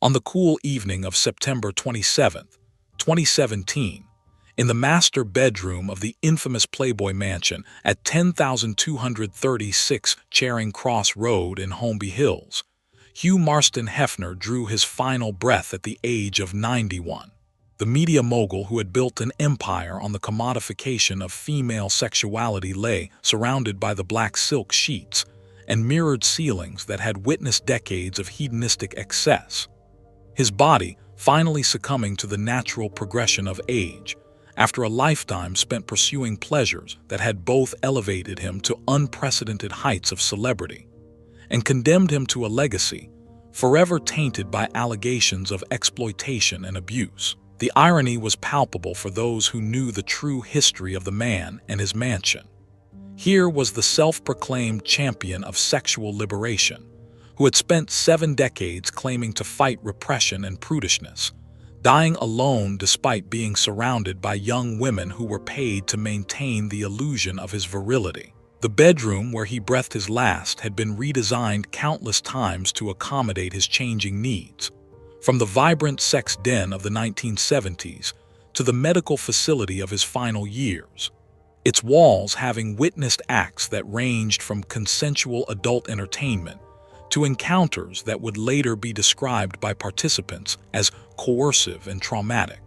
On the cool evening of September 27, 2017, in the master bedroom of the infamous Playboy Mansion at 10,236 Charing Cross Road in Holmby Hills, Hugh Hefner drew his final breath at the age of 91. The media mogul who had built an empire on the commodification of female sexuality lay surrounded by the black silk sheets and mirrored ceilings that had witnessed decades of hedonistic excess. His body finally succumbing to the natural progression of age, after a lifetime spent pursuing pleasures that had both elevated him to unprecedented heights of celebrity and condemned him to a legacy forever tainted by allegations of exploitation and abuse. The irony was palpable for those who knew the true history of the man and his mansion. Here was the self-proclaimed champion of sexual liberation, who had spent 7 decades claiming to fight repression and prudishness, dying alone despite being surrounded by young women who were paid to maintain the illusion of his virility. The bedroom where he breathed his last had been redesigned countless times to accommodate his changing needs, from the vibrant sex den of the 1970s to the medical facility of his final years, its walls having witnessed acts that ranged from consensual adult entertainment to encounters that would later be described by participants as coercive and traumatic.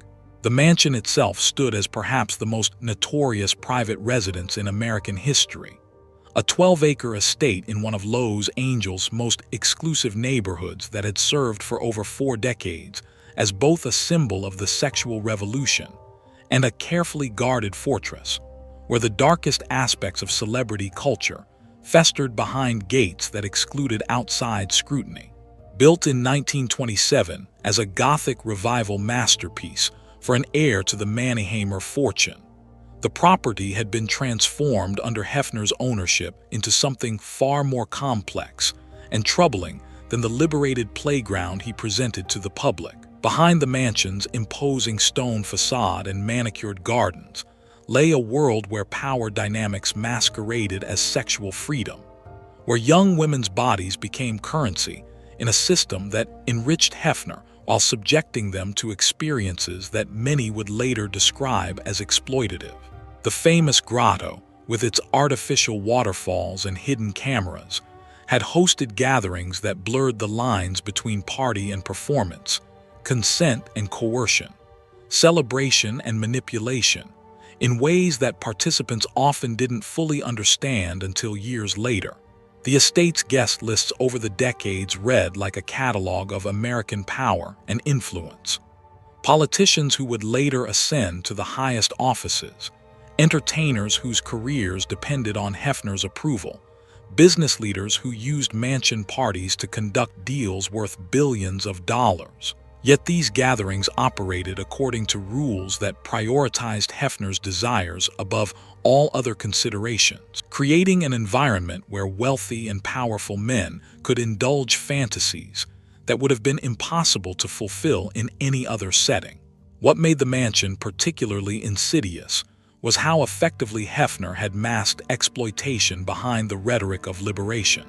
The mansion itself stood as perhaps the most notorious private residence in American history, a 12-acre estate in one of Los Angeles' most exclusive neighborhoods that had served for over 4 decades as both a symbol of the sexual revolution and a carefully guarded fortress, where the darkest aspects of celebrity culture festered behind gates that excluded outside scrutiny. Built in 1927 as a Gothic Revival masterpiece for an heir to the Mannerheimer fortune, the property had been transformed under Hefner's ownership into something far more complex and troubling than the liberated playground he presented to the public. Behind the mansion's imposing stone facade and manicured gardens lay a world where power dynamics masqueraded as sexual freedom, where young women's bodies became currency in a system that enriched Hefner while subjecting them to experiences that many would later describe as exploitative. The famous grotto, with its artificial waterfalls and hidden cameras, had hosted gatherings that blurred the lines between party and performance, consent and coercion, celebration and manipulation, in ways that participants often didn't fully understand until years later. The estate's guest lists over the decades read like a catalog of American power and influence. Politicians who would later ascend to the highest offices, entertainers whose careers depended on Hefner's approval, business leaders who used mansion parties to conduct deals worth billions of dollars. Yet these gatherings operated according to rules that prioritized Hefner's desires above all other considerations, creating an environment where wealthy and powerful men could indulge fantasies that would have been impossible to fulfill in any other setting. What made the mansion particularly insidious was how effectively Hefner had masked exploitation behind the rhetoric of liberation.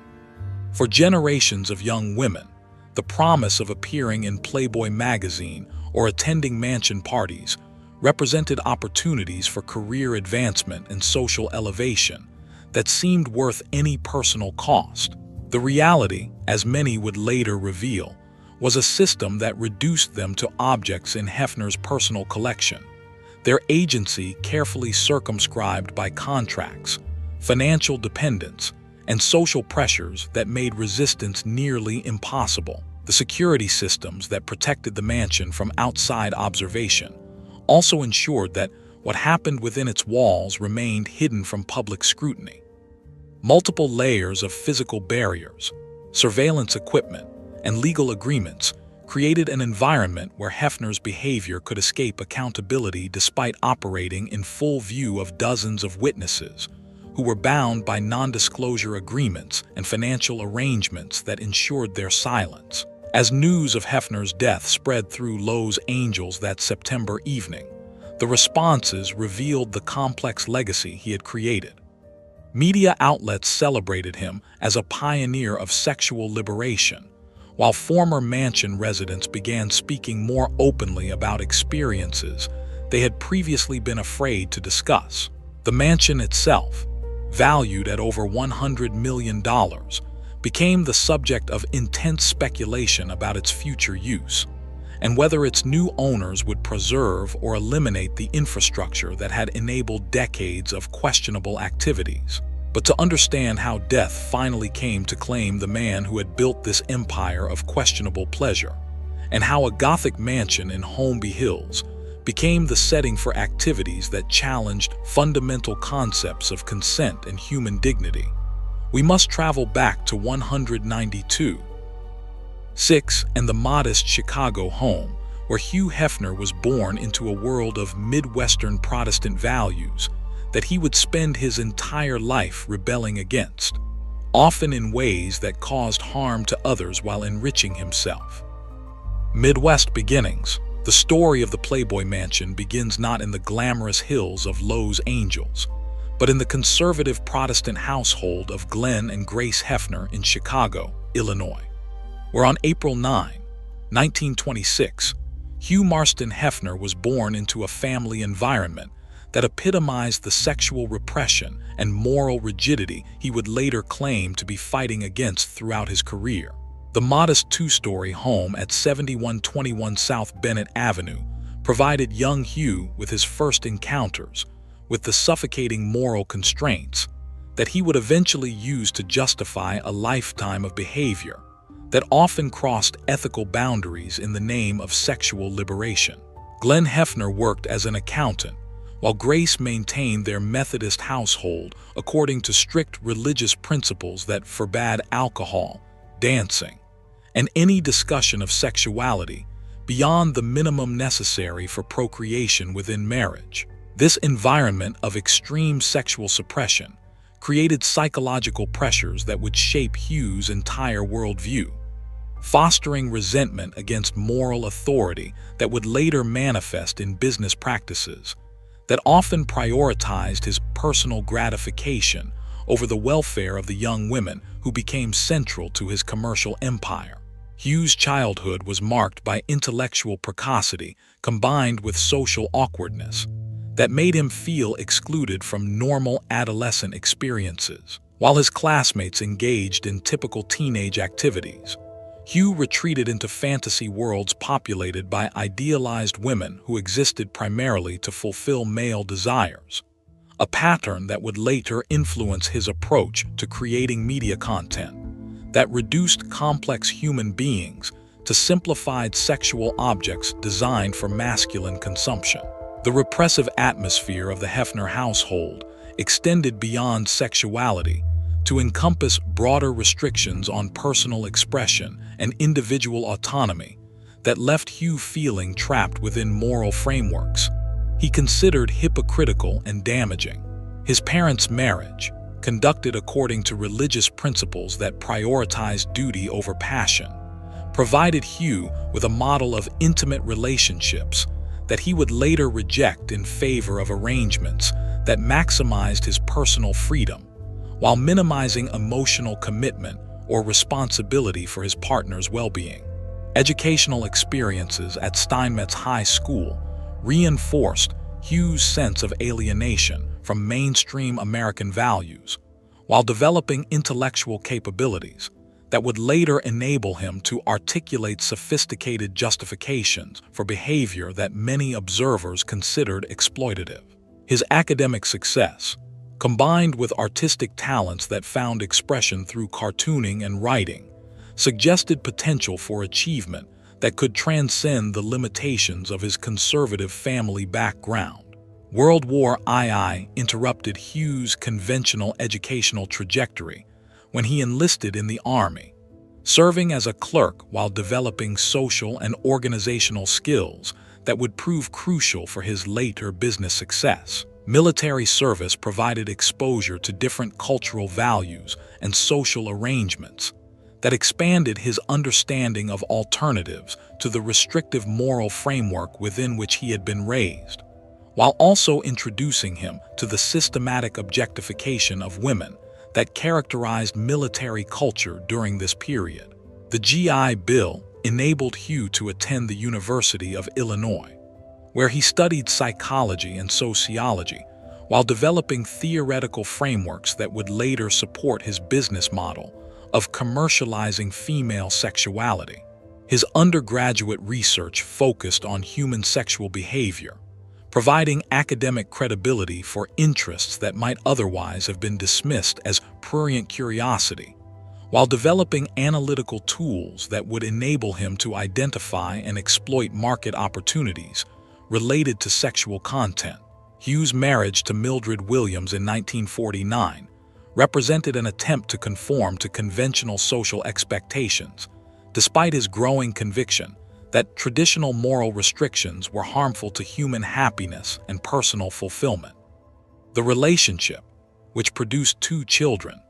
For generations of young women, the promise of appearing in Playboy magazine or attending mansion parties represented opportunities for career advancement and social elevation that seemed worth any personal cost. The reality, as many would later reveal, was a system that reduced them to objects in Hefner's personal collection, their agency carefully circumscribed by contracts, financial dependence, and social pressures that made resistance nearly impossible. The security systems that protected the mansion from outside observation also ensured that what happened within its walls remained hidden from public scrutiny. Multiple layers of physical barriers, surveillance equipment, and legal agreements created an environment where Hefner's behavior could escape accountability despite operating in full view of dozens of witnesses who were bound by non-disclosure agreements and financial arrangements that ensured their silence. As news of Hefner's death spread through Los Angeles that September evening, the responses revealed the complex legacy he had created. Media outlets celebrated him as a pioneer of sexual liberation, while former mansion residents began speaking more openly about experiences they had previously been afraid to discuss. The mansion itself, valued at over $100 million, became the subject of intense speculation about its future use, and whether its new owners would preserve or eliminate the infrastructure that had enabled decades of questionable activities. But to understand how death finally came to claim the man who had built this empire of questionable pleasure, and how a Gothic mansion in Holmby Hills became the setting for activities that challenged fundamental concepts of consent and human dignity, we must travel back to 192.6 and the modest Chicago home where Hugh Hefner was born into a world of Midwestern Protestant values that he would spend his entire life rebelling against, often in ways that caused harm to others while enriching himself. Midwest beginnings. The story of the Playboy Mansion begins not in the glamorous hills of Los Angeles, but in the conservative Protestant household of Glenn and Grace Hefner in Chicago, Illinois, where on April 9, 1926, Hugh Marston Hefner was born into a family environment that epitomized the sexual repression and moral rigidity he would later claim to be fighting against throughout his career. The modest two-story home at 7121 South Bennett Avenue provided young Hugh with his first encounters with the suffocating moral constraints that he would eventually use to justify a lifetime of behavior that often crossed ethical boundaries in the name of sexual liberation. Glenn Hefner worked as an accountant, while Grace maintained their Methodist household according to strict religious principles that forbade alcohol, dancing, and any discussion of sexuality beyond the minimum necessary for procreation within marriage. This environment of extreme sexual suppression created psychological pressures that would shape Hugh's entire worldview, fostering resentment against moral authority that would later manifest in business practices that often prioritized his personal gratification over the welfare of the young women who became central to his commercial empire. Hugh's childhood was marked by intellectual precocity combined with social awkwardness that made him feel excluded from normal adolescent experiences. While his classmates engaged in typical teenage activities, Hugh retreated into fantasy worlds populated by idealized women who existed primarily to fulfill male desires, a pattern that would later influence his approach to creating media content that reduced complex human beings to simplified sexual objects designed for masculine consumption. The repressive atmosphere of the Hefner household extended beyond sexuality to encompass broader restrictions on personal expression and individual autonomy that left Hugh feeling trapped within moral frameworks he considered hypocritical and damaging. His parents' marriage, conducted according to religious principles that prioritized duty over passion, provided Hugh with a model of intimate relationships that he would later reject in favor of arrangements that maximized his personal freedom while minimizing emotional commitment or responsibility for his partner's well-being. Educational experiences at Steinmetz High School reinforced Hugh's sense of alienation from mainstream American values, while developing intellectual capabilities that would later enable him to articulate sophisticated justifications for behavior that many observers considered exploitative. His academic success, combined with artistic talents that found expression through cartooning and writing, suggested potential for achievement that could transcend the limitations of his conservative family background. World War II interrupted Hugh's conventional educational trajectory when he enlisted in the Army, serving as a clerk while developing social and organizational skills that would prove crucial for his later business success. Military service provided exposure to different cultural values and social arrangements that expanded his understanding of alternatives to the restrictive moral framework within which he had been raised, while also introducing him to the systematic objectification of women that characterized military culture during this period. The GI Bill enabled Hugh to attend the University of Illinois, where he studied psychology and sociology while developing theoretical frameworks that would later support his business model of commercializing female sexuality. His undergraduate research focused on human sexual behavior, providing academic credibility for interests that might otherwise have been dismissed as prurient curiosity, while developing analytical tools that would enable him to identify and exploit market opportunities related to sexual content. Hugh's marriage to Mildred Williams in 1949 represented an attempt to conform to conventional social expectations, despite his growing conviction that traditional moral restrictions were harmful to human happiness and personal fulfillment. The relationship, which produced 2 children,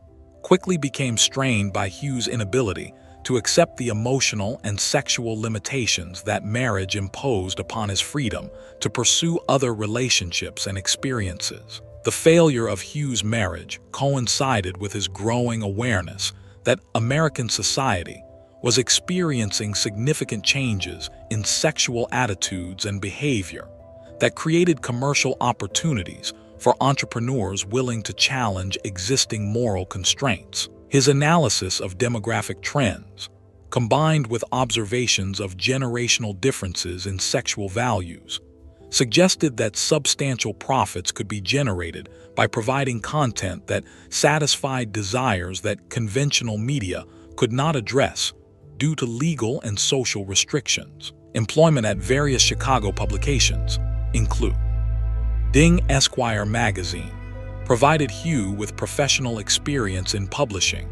quickly became strained by Hugh's inability to accept the emotional and sexual limitations that marriage imposed upon his freedom to pursue other relationships and experiences. The failure of Hugh's marriage coincided with his growing awareness that American society was experiencing significant changes in sexual attitudes and behavior that created commercial opportunities for entrepreneurs willing to challenge existing moral constraints. His analysis of demographic trends, combined with observations of generational differences in sexual values, suggested that substantial profits could be generated by providing content that satisfied desires that conventional media could not address due to legal and social restrictions. Employment at various Chicago publications include Ding Esquire magazine provided Hugh with professional experience in publishing,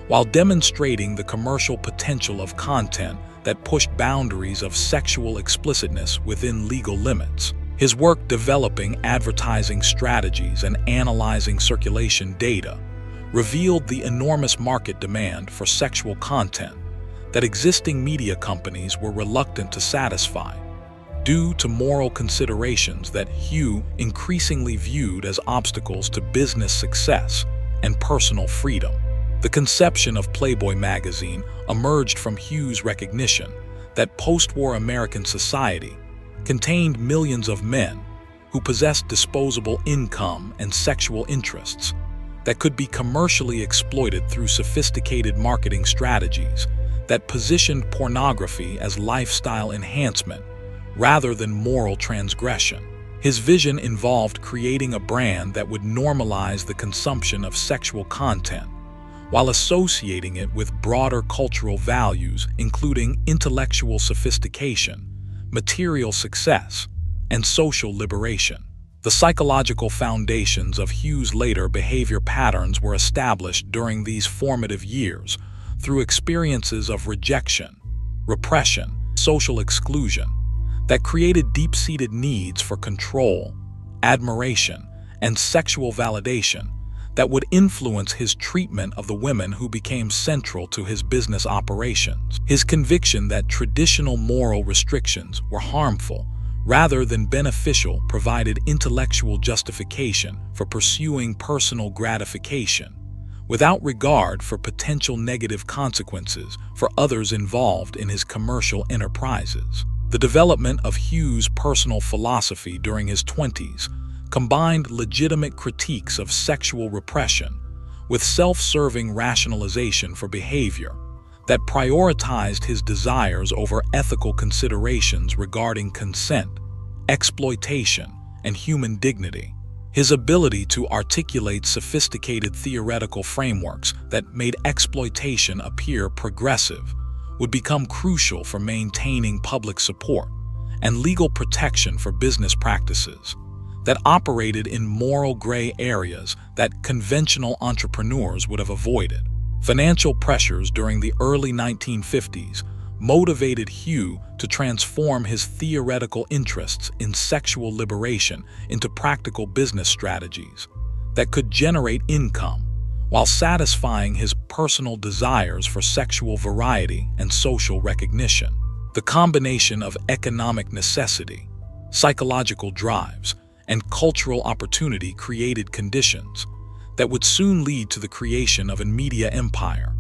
while demonstrating the commercial potential of content that pushed boundaries of sexual explicitness within legal limits. His work developing advertising strategies and analyzing circulation data revealed the enormous market demand for sexual content that existing media companies were reluctant to satisfy, due to moral considerations that Hugh increasingly viewed as obstacles to business success and personal freedom. The conception of Playboy magazine emerged from Hugh's recognition that post-war American society contained millions of men who possessed disposable income and sexual interests that could be commercially exploited through sophisticated marketing strategies that positioned pornography as lifestyle enhancement rather than moral transgression. His vision involved creating a brand that would normalize the consumption of sexual content while associating it with broader cultural values, including intellectual sophistication, material success, and social liberation. The psychological foundations of Hugh's later behavior patterns were established during these formative years through experiences of rejection, repression, social exclusion, that created deep-seated needs for control, admiration, and sexual validation that would influence his treatment of the women who became central to his business operations. His conviction that traditional moral restrictions were harmful rather than beneficial provided intellectual justification for pursuing personal gratification, without regard for potential negative consequences for others involved in his commercial enterprises. The development of Hugh's personal philosophy during his 20s combined legitimate critiques of sexual repression with self-serving rationalization for behavior that prioritized his desires over ethical considerations regarding consent, exploitation, and human dignity. His ability to articulate sophisticated theoretical frameworks that made exploitation appear progressive would become crucial for maintaining public support and legal protection for business practices that operated in moral gray areas that conventional entrepreneurs would have avoided. Financial pressures during the early 1950s motivated Hugh to transform his theoretical interests in sexual liberation into practical business strategies that could generate income while satisfying his personal desires for sexual variety and social recognition. The combination of economic necessity, psychological drives, and cultural opportunity created conditions that would soon lead to the creation of a media empire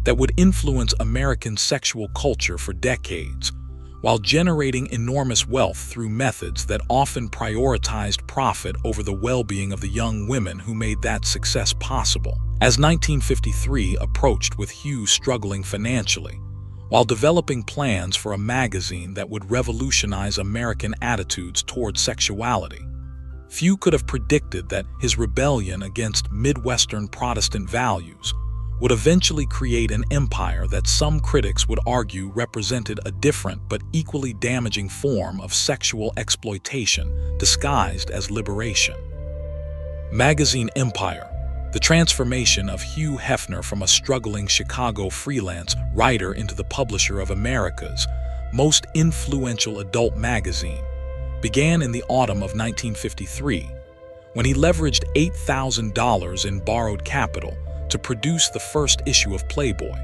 that would influence American sexual culture for decades, while generating enormous wealth through methods that often prioritized profit over the well-being of the young women who made that success possible. As 1953 approached with Hugh struggling financially, while developing plans for a magazine that would revolutionize American attitudes towards sexuality, few could have predicted that his rebellion against Midwestern Protestant values would eventually create an empire that some critics would argue represented a different but equally damaging form of sexual exploitation disguised as liberation. Magazine empire. The transformation of Hugh Hefner from a struggling Chicago freelance writer into the publisher of America's most influential adult magazine began in the autumn of 1953, when he leveraged $8,000 in borrowed capital to produce the first issue of Playboy,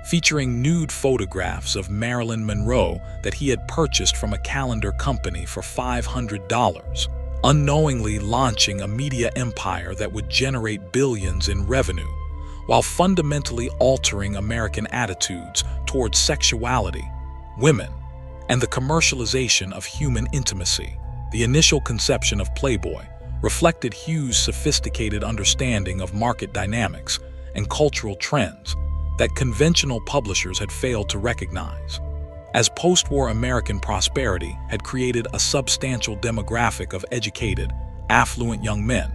featuring nude photographs of Marilyn Monroe that he had purchased from a calendar company for $500, unknowingly launching a media empire that would generate billions in revenue, while fundamentally altering American attitudes towards sexuality, women, and the commercialization of human intimacy. The initial conception of Playboy reflected Hugh's sophisticated understanding of market dynamics and cultural trends that conventional publishers had failed to recognize. As post-war American prosperity had created a substantial demographic of educated, affluent young men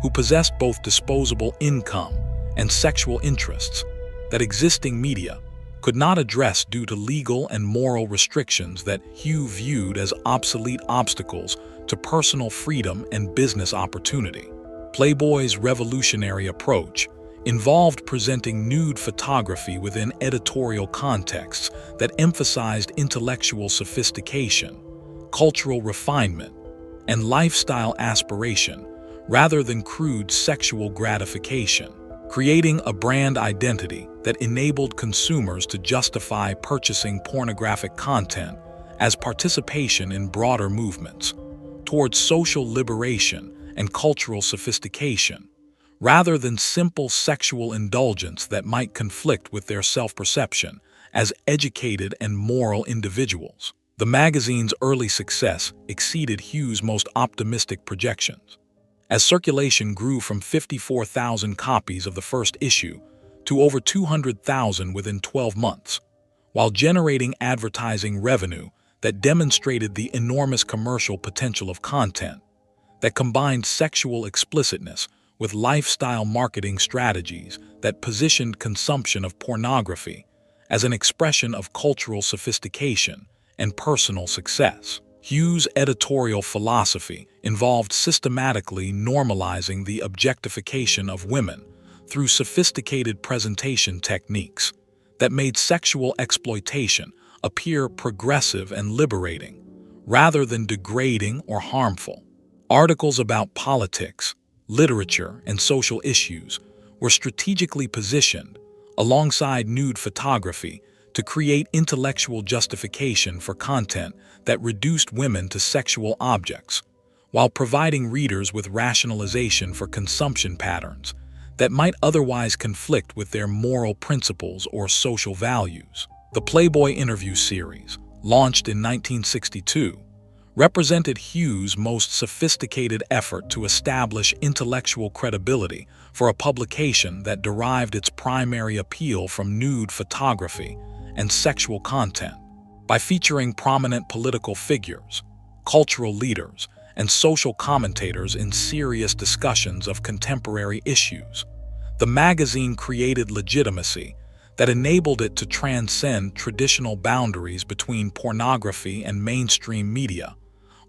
who possessed both disposable income and sexual interests that existing media could not address due to legal and moral restrictions that Hugh viewed as obsolete obstacles to personal freedom and business opportunity. Playboy's revolutionary approach involved presenting nude photography within editorial contexts that emphasized intellectual sophistication, cultural refinement, and lifestyle aspiration rather than crude sexual gratification, creating a brand identity that enabled consumers to justify purchasing pornographic content as participation in broader movements towards social liberation and cultural sophistication, rather than simple sexual indulgence that might conflict with their self-perception as educated and moral individuals. The magazine's early success exceeded Hugh's most optimistic projections, as circulation grew from 54,000 copies of the first issue to over 200,000 within 12 months, while generating advertising revenue that demonstrated the enormous commercial potential of content that combined sexual explicitness with lifestyle marketing strategies that positioned consumption of pornography as an expression of cultural sophistication and personal success. Hugh's editorial philosophy involved systematically normalizing the objectification of women through sophisticated presentation techniques that made sexual exploitation appear progressive and liberating, rather than degrading or harmful. Articles about politics, literature, and social issues were strategically positioned alongside nude photography to create intellectual justification for content that reduced women to sexual objects, while providing readers with rationalization for consumption patterns that might otherwise conflict with their moral principles or social values. The Playboy interview series, launched in 1962, represented Hugh's most sophisticated effort to establish intellectual credibility for a publication that derived its primary appeal from nude photography and sexual content. By featuring prominent political figures, cultural leaders, and social commentators in serious discussions of contemporary issues, the magazine created legitimacy that enabled it to transcend traditional boundaries between pornography and mainstream media,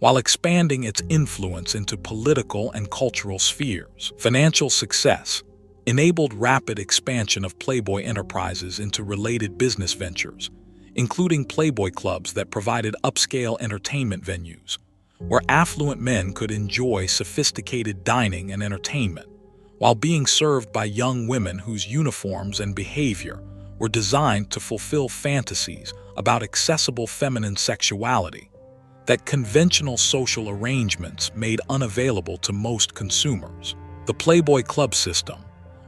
while expanding its influence into political and cultural spheres. Financial success enabled rapid expansion of Playboy enterprises into related business ventures, including Playboy clubs that provided upscale entertainment venues, where affluent men could enjoy sophisticated dining and entertainment, while being served by young women whose uniforms and behavior were designed to fulfill fantasies about accessible feminine sexuality that conventional social arrangements made unavailable to most consumers. The Playboy Club system,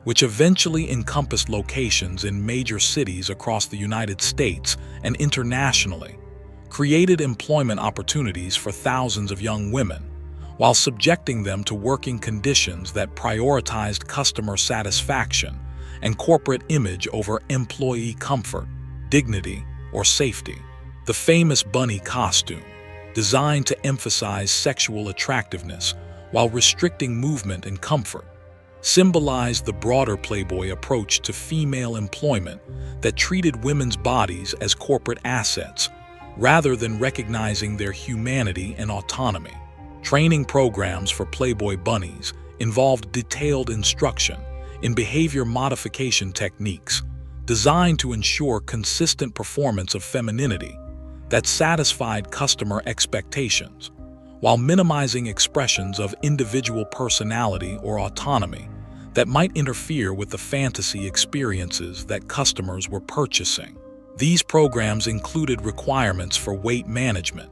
which eventually encompassed locations in major cities across the United States and internationally, created employment opportunities for thousands of young women, while subjecting them to working conditions that prioritized customer satisfaction and corporate image over employee comfort, dignity, or safety. The famous bunny costume, designed to emphasize sexual attractiveness while restricting movement and comfort, symbolized the broader Playboy approach to female employment that treated women's bodies as corporate assets rather than recognizing their humanity and autonomy. Training programs for Playboy bunnies involved detailed instruction in behavior modification techniques designed to ensure consistent performance of femininity that satisfied customer expectations, while minimizing expressions of individual personality or autonomy that might interfere with the fantasy experiences that customers were purchasing. These programs included requirements for weight management,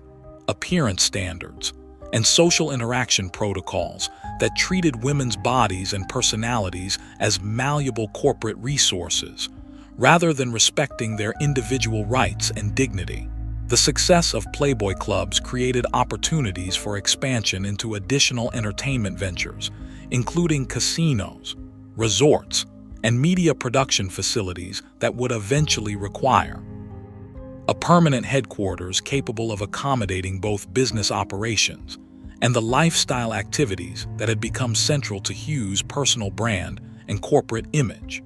appearance standards, and social interaction protocols that treated women's bodies and personalities as malleable corporate resources, rather than respecting their individual rights and dignity. The success of Playboy clubs created opportunities for expansion into additional entertainment ventures, including casinos, resorts, and media production facilities that would eventually require a permanent headquarters capable of accommodating both business operations and the lifestyle activities that had become central to Hugh's personal brand and corporate image.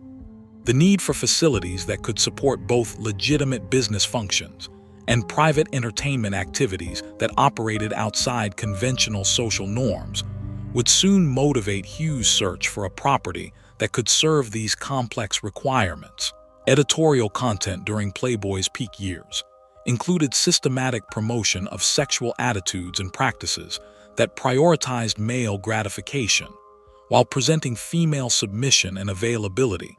The need for facilities that could support both legitimate business functions and private entertainment activities that operated outside conventional social norms would soon motivate Hugh's search for a property that could serve these complex requirements. Editorial content during Playboy's peak years included systematic promotion of sexual attitudes and practices that prioritized male gratification, while presenting female submission and availability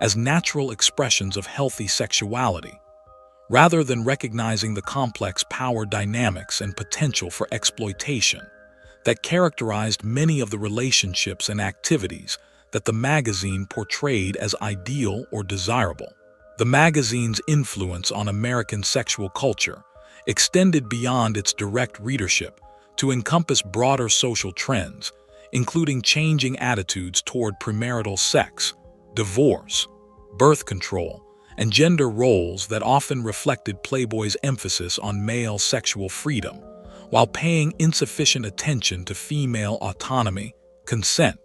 as natural expressions of healthy sexuality, rather than recognizing the complex power dynamics and potential for exploitation that characterized many of the relationships and activities that the magazine portrayed as ideal or desirable. The magazine's influence on American sexual culture extended beyond its direct readership to encompass broader social trends, including changing attitudes toward premarital sex, divorce, birth control, and gender roles that often reflected Playboy's emphasis on male sexual freedom, while paying insufficient attention to female autonomy, consent,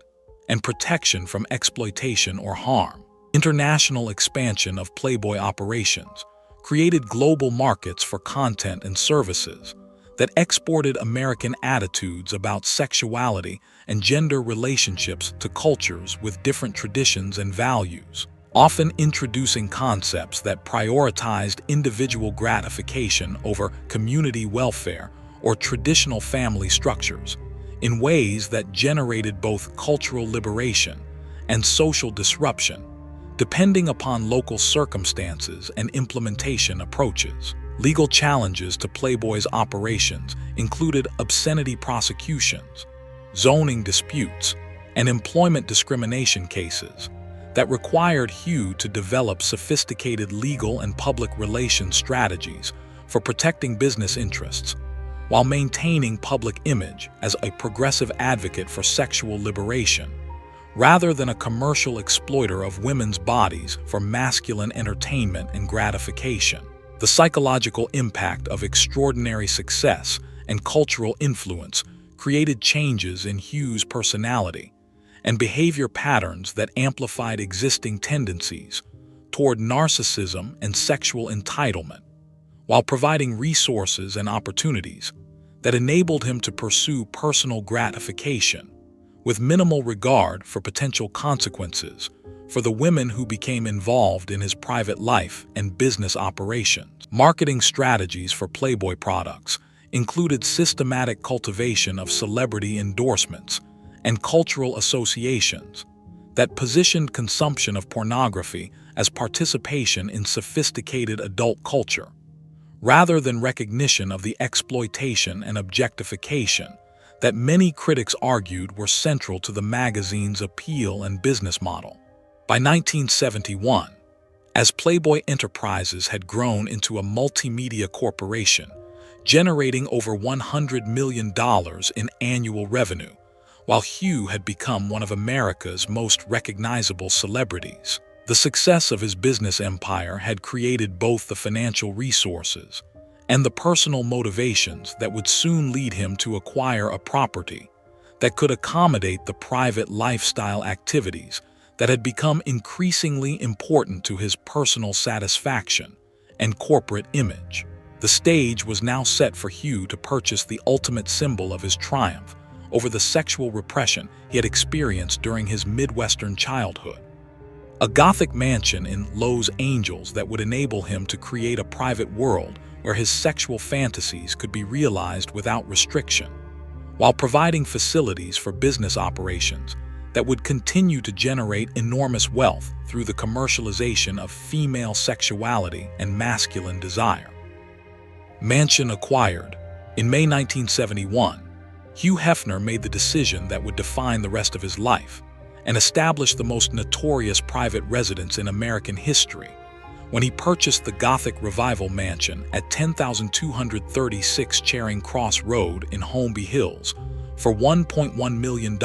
and protection from exploitation or harm. International expansion of Playboy operations created global markets for content and services that exported American attitudes about sexuality and gender relationships to cultures with different traditions and values, often introducing concepts that prioritized individual gratification over community welfare or traditional family structures, in ways that generated both cultural liberation and social disruption, depending upon local circumstances and implementation approaches. Legal challenges to Playboy's operations included obscenity prosecutions, zoning disputes, and employment discrimination cases that required Hugh to develop sophisticated legal and public relations strategies for protecting business interests, while maintaining public image as a progressive advocate for sexual liberation, rather than a commercial exploiter of women's bodies for masculine entertainment and gratification. The psychological impact of extraordinary success and cultural influence created changes in Hugh's personality and behavior patterns that amplified existing tendencies toward narcissism and sexual entitlement, while providing resources and opportunities that enabled him to pursue personal gratification with minimal regard for potential consequences for the women who became involved in his private life and business operations. Marketing strategies for Playboy products included systematic cultivation of celebrity endorsements and cultural associations that positioned consumption of pornography as participation in sophisticated adult culture, rather than recognition of the exploitation and objectification that many critics argued were central to the magazine's appeal and business model. By 1971, as Playboy Enterprises had grown into a multimedia corporation, generating over $100 million in annual revenue, while Hugh had become one of America's most recognizable celebrities. The success of his business empire had created both the financial resources and the personal motivations that would soon lead him to acquire a property that could accommodate the private lifestyle activities that had become increasingly important to his personal satisfaction and corporate image. The stage was now set for Hugh to purchase the ultimate symbol of his triumph over the sexual repression he had experienced during his Midwestern childhood. A Gothic mansion in Los Angeles that would enable him to create a private world where his sexual fantasies could be realized without restriction, while providing facilities for business operations that would continue to generate enormous wealth through the commercialization of female sexuality and masculine desire. Mansion acquired. In May 1971, Hugh Hefner made the decision that would define the rest of his life and establish the most notorious private residence in American history when he purchased the Gothic Revival Mansion at 10,236 Charing Cross Road in Holmby Hills for $1.1 million,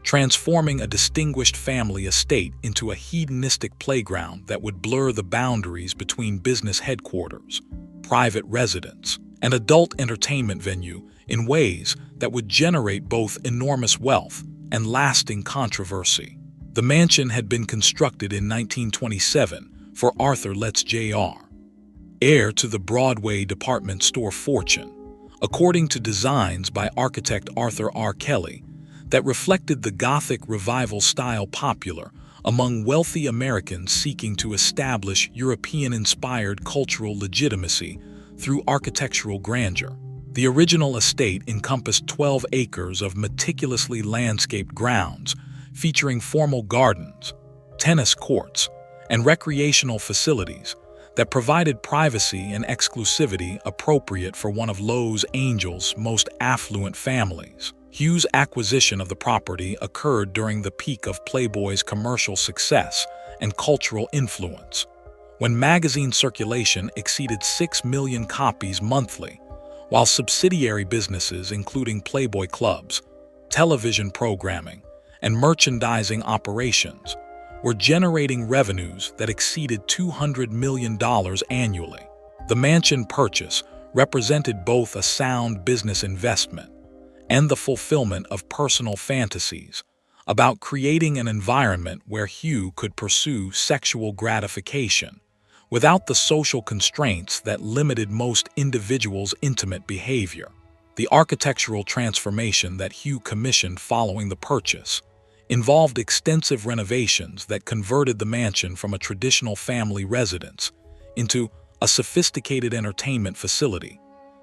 transforming a distinguished family estate into a hedonistic playground that would blur the boundaries between business headquarters, private residence, and adult entertainment venue in ways that would generate both enormous wealth and lasting controversy. The mansion had been constructed in 1927 for Arthur Letts Jr., heir to the Broadway department store fortune, according to designs by architect Arthur R. Kelly that reflected the Gothic Revival style popular among wealthy Americans seeking to establish European-inspired cultural legitimacy through architectural grandeur. The original estate encompassed 12 acres of meticulously landscaped grounds featuring formal gardens, tennis courts, and recreational facilities that provided privacy and exclusivity appropriate for one of Los Angeles' most affluent families. Hugh's acquisition of the property occurred during the peak of Playboy's commercial success and cultural influence, when magazine circulation exceeded 6 million copies monthly, while subsidiary businesses including Playboy clubs, television programming, and merchandising operations were generating revenues that exceeded $200 million annually. The mansion purchase represented both a sound business investment and the fulfillment of personal fantasies about creating an environment where Hugh could pursue sexual gratification without the social constraints that limited most individuals' intimate behavior. The architectural transformation that Hugh commissioned following the purchase involved extensive renovations that converted the mansion from a traditional family residence into a sophisticated entertainment facility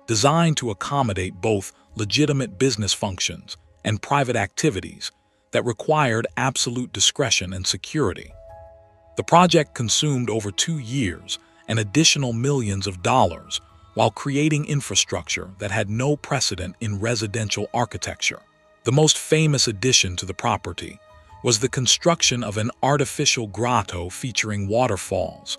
designed to accommodate both legitimate business functions and private activities that required absolute discretion and security. The project consumed over 2 years and additional millions of dollars while creating infrastructure that had no precedent in residential architecture. The most famous addition to the property was the construction of an artificial grotto featuring waterfalls,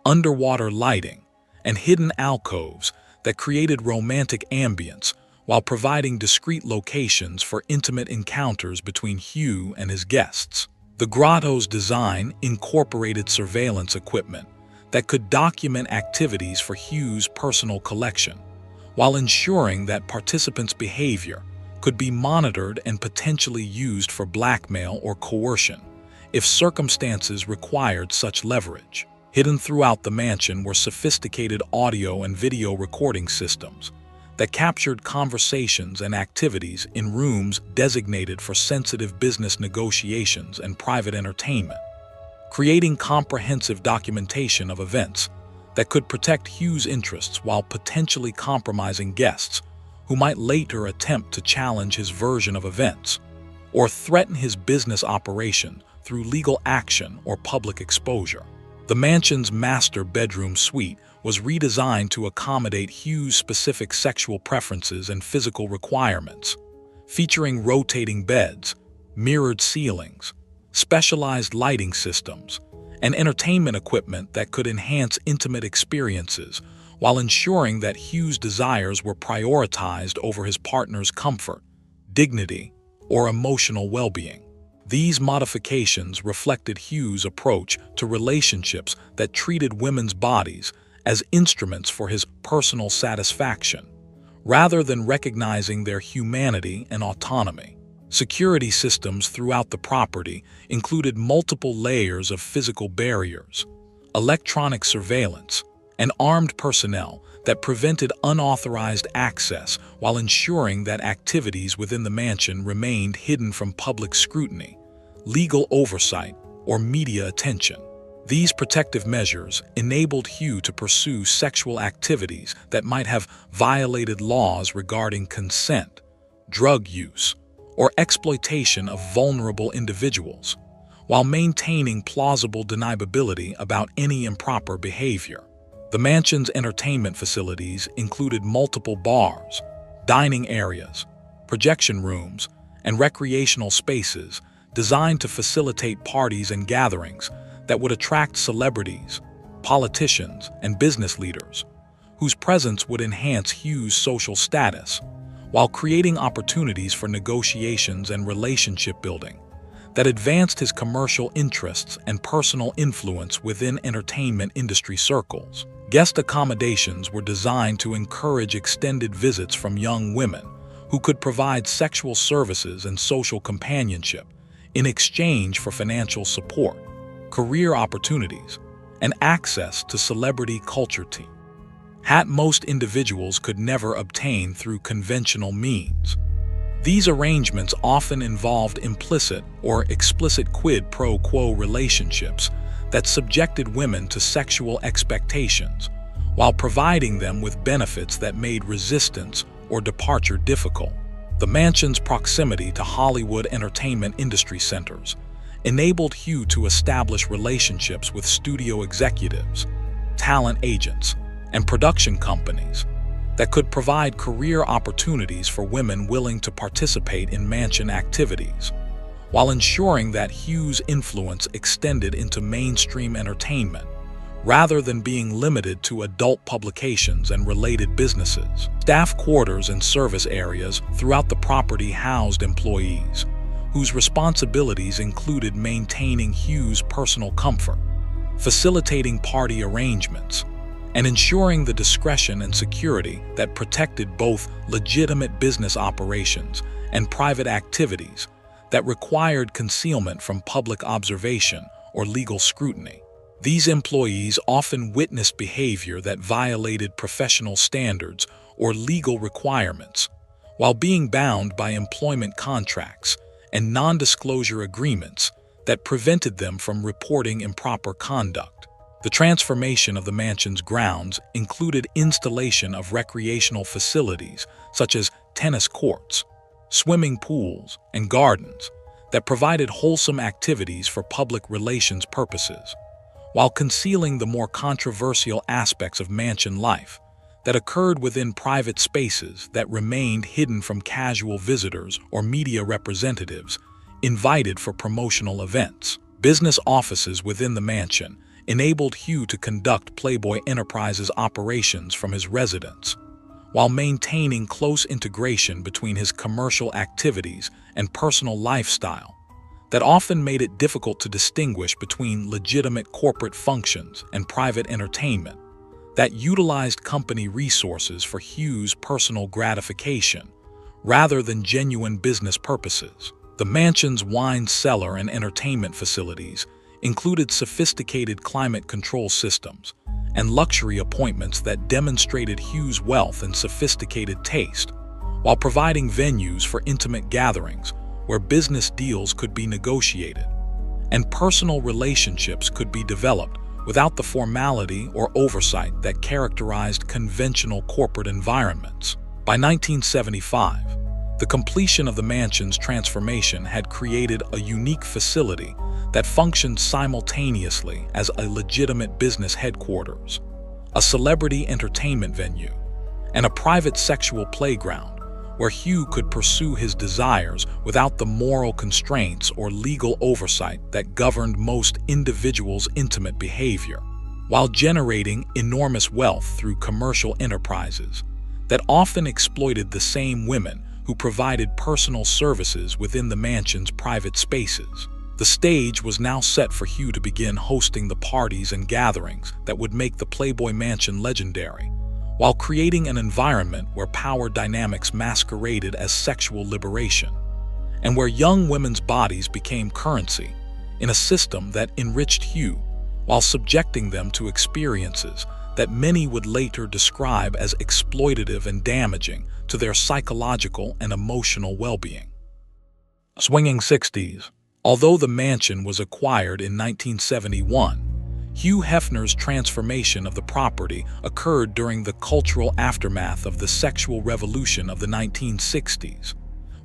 underwater lighting, and hidden alcoves that created romantic ambience while providing discreet locations for intimate encounters between Hugh and his guests. The grotto's design incorporated surveillance equipment that could document activities for Hugh's personal collection, while ensuring that participants' behavior could be monitored and potentially used for blackmail or coercion if circumstances required such leverage. Hidden throughout the mansion were sophisticated audio and video recording systems that captured conversations and activities in rooms designated for sensitive business negotiations and private entertainment, creating comprehensive documentation of events that could protect Hugh's interests while potentially compromising guests who might later attempt to challenge his version of events or threaten his business operation through legal action or public exposure. The mansion's master bedroom suite was redesigned to accommodate Hugh's specific sexual preferences and physical requirements, featuring rotating beds, mirrored ceilings, specialized lighting systems, and entertainment equipment that could enhance intimate experiences while ensuring that Hugh's desires were prioritized over his partner's comfort, dignity, or emotional well-being. These modifications reflected Hugh's approach to relationships that treated women's bodies as instruments for his personal satisfaction, rather than recognizing their humanity and autonomy. Security systems throughout the property included multiple layers of physical barriers, electronic surveillance, and armed personnel that prevented unauthorized access while ensuring that activities within the mansion remained hidden from public scrutiny, legal oversight, or media attention. These protective measures enabled Hugh to pursue sexual activities that might have violated laws regarding consent, drug use, or exploitation of vulnerable individuals, while maintaining plausible deniability about any improper behavior. The mansion's entertainment facilities included multiple bars, dining areas, projection rooms, and recreational spaces designed to facilitate parties and gatherings that would attract celebrities, politicians, and business leaders, whose presence would enhance Hugh's social status, while creating opportunities for negotiations and relationship building that advanced his commercial interests and personal influence within entertainment industry circles. Guest accommodations were designed to encourage extended visits from young women who could provide sexual services and social companionship in exchange for financial support, career opportunities, and access to celebrity culture that most individuals could never obtain through conventional means. These arrangements often involved implicit or explicit quid pro quo relationships that subjected women to sexual expectations, while providing them with benefits that made resistance or departure difficult. The mansion's proximity to Hollywood entertainment industry centers enabled Hugh to establish relationships with studio executives, talent agents, and production companies that could provide career opportunities for women willing to participate in mansion activities, while ensuring that Hugh's influence extended into mainstream entertainment rather than being limited to adult publications and related businesses. Staff quarters and service areas throughout the property housed employees, whose responsibilities included maintaining Hugh's personal comfort, facilitating party arrangements, and ensuring the discretion and security that protected both legitimate business operations and private activities that required concealment from public observation or legal scrutiny. These employees often witnessed behavior that violated professional standards or legal requirements, while being bound by employment contracts and non-disclosure agreements that prevented them from reporting improper conduct. The transformation of the mansion's grounds included installation of recreational facilities such as tennis courts, swimming pools, and gardens that provided wholesome activities for public relations purposes, while concealing the more controversial aspects of mansion life that occurred within private spaces that remained hidden from casual visitors or media representatives invited for promotional events. Business offices within the mansion enabled Hugh to conduct Playboy Enterprises operations from his residence, while maintaining close integration between his commercial activities and personal lifestyle that often made it difficult to distinguish between legitimate corporate functions and private entertainment that utilized company resources for Hugh's personal gratification rather than genuine business purposes. The mansion's wine cellar and entertainment facilities included sophisticated climate control systems and luxury appointments that demonstrated Hugh's wealth and sophisticated taste, while providing venues for intimate gatherings where business deals could be negotiated and personal relationships could be developed without the formality or oversight that characterized conventional corporate environments. By 1975, the completion of the mansion's transformation had created a unique facility that functioned simultaneously as a legitimate business headquarters, a celebrity entertainment venue, and a private sexual playground where Hugh could pursue his desires without the moral constraints or legal oversight that governed most individuals' intimate behavior, while generating enormous wealth through commercial enterprises that often exploited the same women who provided personal services within the mansion's private spaces. The stage was now set for Hugh to begin hosting the parties and gatherings that would make the Playboy Mansion legendary, while creating an environment where power dynamics masqueraded as sexual liberation, and where young women's bodies became currency in a system that enriched Hugh while subjecting them to experiences that many would later describe as exploitative and damaging to their psychological and emotional well-being. Swinging 60s. Although the mansion was acquired in 1971, Hugh Hefner's transformation of the property occurred during the cultural aftermath of the sexual revolution of the 1960s,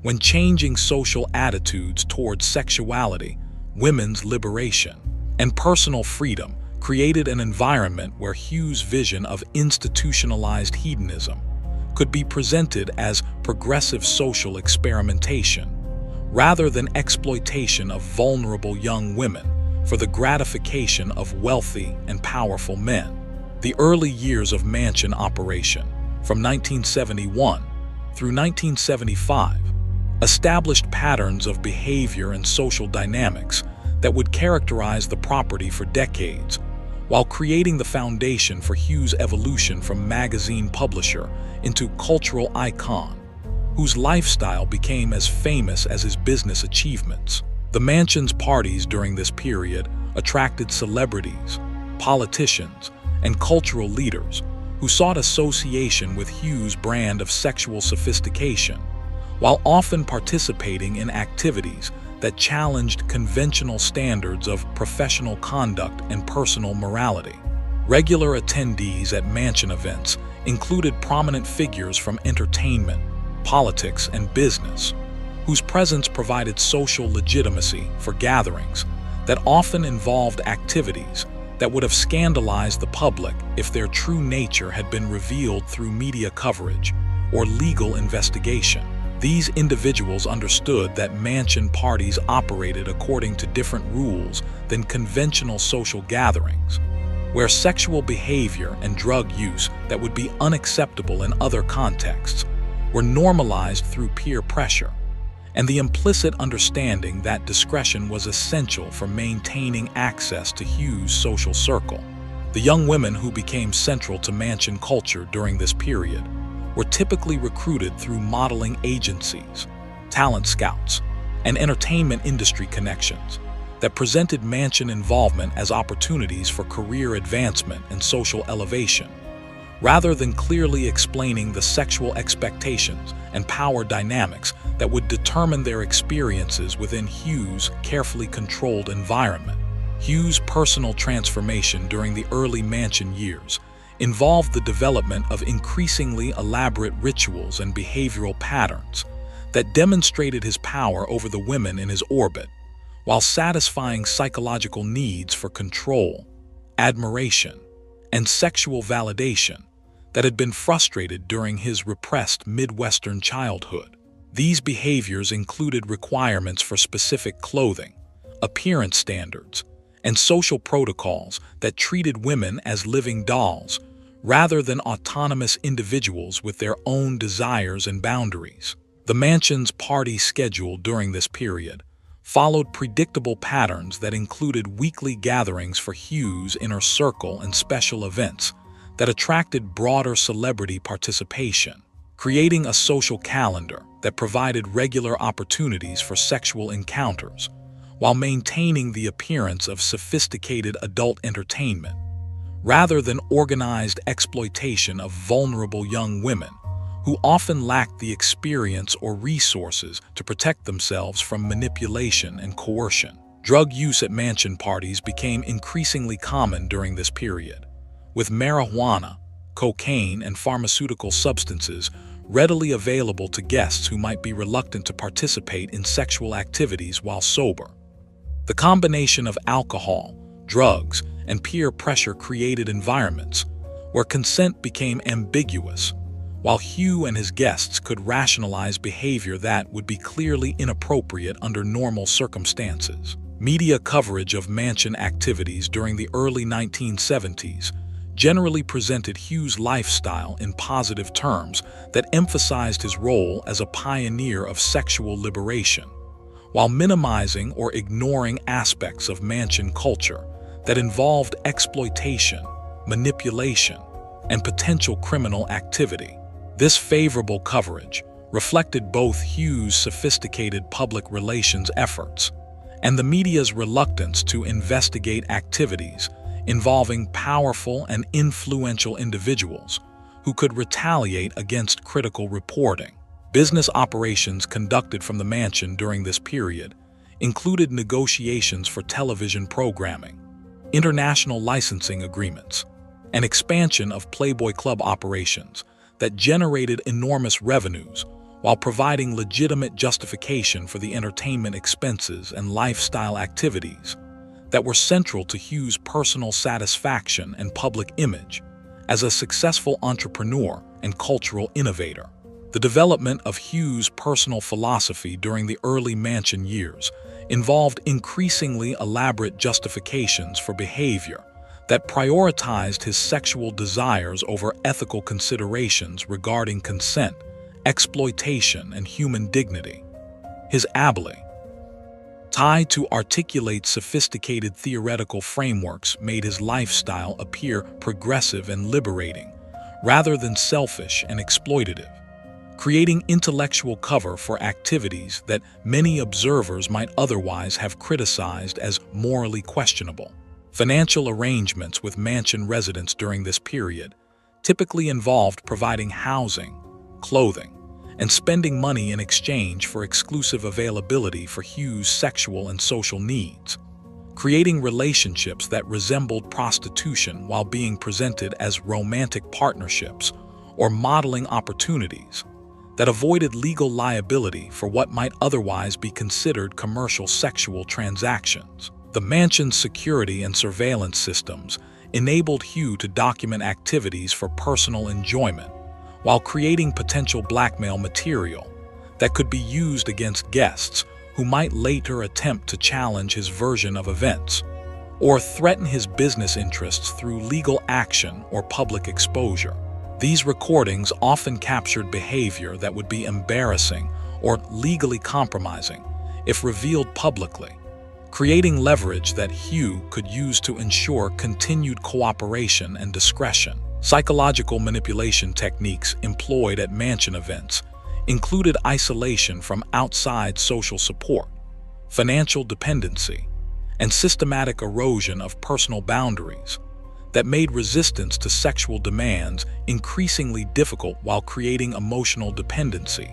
when changing social attitudes towards sexuality, women's liberation, and personal freedom created an environment where Hugh's vision of institutionalized hedonism could be presented as progressive social experimentation, rather than exploitation of vulnerable young women for the gratification of wealthy and powerful men. The early years of mansion operation, from 1971 through 1975, established patterns of behavior and social dynamics that would characterize the property for decades, while creating the foundation for Hugh's evolution from magazine publisher into cultural icon, whose lifestyle became as famous as his business achievements. The mansion's parties during this period attracted celebrities, politicians, and cultural leaders who sought association with Hugh's brand of sexual sophistication, while often participating in activities that challenged conventional standards of professional conduct and personal morality. Regular attendees at mansion events included prominent figures from entertainment, politics, and business, whose presence provided social legitimacy for gatherings that often involved activities that would have scandalized the public if their true nature had been revealed through media coverage or legal investigation. These individuals understood that mansion parties operated according to different rules than conventional social gatherings, where sexual behavior and drug use that would be unacceptable in other contexts were normalized through peer pressure, and the implicit understanding that discretion was essential for maintaining access to Hugh's social circle. The young women who became central to mansion culture during this period were typically recruited through modeling agencies, talent scouts, and entertainment industry connections that presented mansion involvement as opportunities for career advancement and social elevation, rather than clearly explaining the sexual expectations and power dynamics that would determine their experiences within Hugh's carefully controlled environment. Hugh's personal transformation during the early mansion years involved the development of increasingly elaborate rituals and behavioral patterns that demonstrated his power over the women in his orbit, while satisfying psychological needs for control, admiration, and sexual validation that had been frustrated during his repressed Midwestern childhood. These behaviors included requirements for specific clothing, appearance standards, and social protocols that treated women as living dolls rather than autonomous individuals with their own desires and boundaries. The mansion's party schedule during this period followed predictable patterns that included weekly gatherings for Hugh's inner circle and special events that attracted broader celebrity participation, creating a social calendar that provided regular opportunities for sexual encounters, while maintaining the appearance of sophisticated adult entertainment, rather than organized exploitation of vulnerable young women who often lacked the experience or resources to protect themselves from manipulation and coercion. Drug use at mansion parties became increasingly common during this period, with marijuana, cocaine, and pharmaceutical substances readily available to guests who might be reluctant to participate in sexual activities while sober. The combination of alcohol, drugs, and peer pressure created environments where consent became ambiguous, while Hugh and his guests could rationalize behavior that would be clearly inappropriate under normal circumstances. Media coverage of mansion activities during the early 1970s generally presented Hugh's lifestyle in positive terms that emphasized his role as a pioneer of sexual liberation, while minimizing or ignoring aspects of mansion culture that involved exploitation, manipulation, and potential criminal activity. This favorable coverage reflected both Hugh's sophisticated public relations efforts and the media's reluctance to investigate activities involving powerful and influential individuals who could retaliate against critical reporting. Business operations conducted from the mansion during this period included negotiations for television programming, international licensing agreements, and expansion of Playboy Club operations that generated enormous revenues while providing legitimate justification for the entertainment expenses and lifestyle activities that were central to Hugh's personal satisfaction and public image as a successful entrepreneur and cultural innovator. The development of Hugh's personal philosophy during the early mansion years involved increasingly elaborate justifications for behavior that prioritized his sexual desires over ethical considerations regarding consent, exploitation, and human dignity. His ability to articulate sophisticated theoretical frameworks made his lifestyle appear progressive and liberating, rather than selfish and exploitative, creating intellectual cover for activities that many observers might otherwise have criticized as morally questionable. Financial arrangements with mansion residents during this period typically involved providing housing, clothing, and spending money in exchange for exclusive availability for Hugh's sexual and social needs, creating relationships that resembled prostitution while being presented as romantic partnerships or modeling opportunities that avoided legal liability for what might otherwise be considered commercial sexual transactions. The mansion's security and surveillance systems enabled Hugh to document activities for personal enjoyment, while creating potential blackmail material that could be used against guests who might later attempt to challenge his version of events or threaten his business interests through legal action or public exposure. These recordings often captured behavior that would be embarrassing or legally compromising if revealed publicly, creating leverage that Hugh could use to ensure continued cooperation and discretion. Psychological manipulation techniques employed at mansion events included isolation from outside social support, financial dependency, and systematic erosion of personal boundaries that made resistance to sexual demands increasingly difficult while creating emotional dependency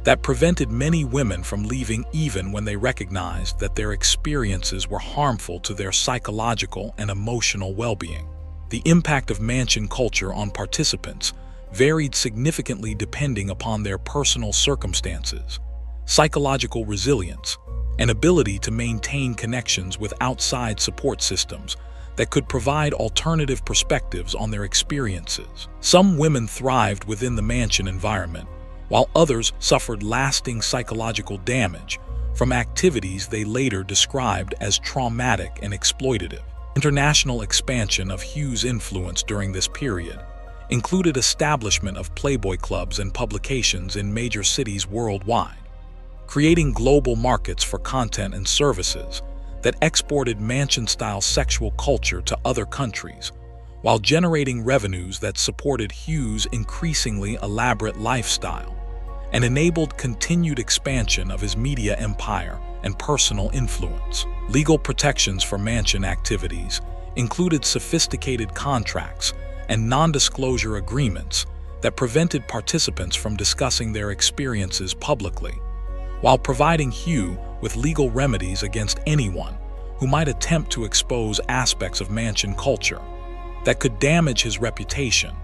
that prevented many women from leaving even when they recognized that their experiences were harmful to their psychological and emotional well-being. The impact of mansion culture on participants varied significantly depending upon their personal circumstances, psychological resilience, and ability to maintain connections with outside support systems that could provide alternative perspectives on their experiences. Some women thrived within the mansion environment, while others suffered lasting psychological damage from activities they later described as traumatic and exploitative. International expansion of Hugh's influence during this period included establishment of Playboy clubs and publications in major cities worldwide, creating global markets for content and services that exported mansion-style sexual culture to other countries, while generating revenues that supported Hugh's increasingly elaborate lifestyle and enabled continued expansion of his media empire and personal influence. Legal protections for mansion activities included sophisticated contracts and non-disclosure agreements that prevented participants from discussing their experiences publicly, while providing Hugh with legal remedies against anyone who might attempt to expose aspects of mansion culture that could damage his reputation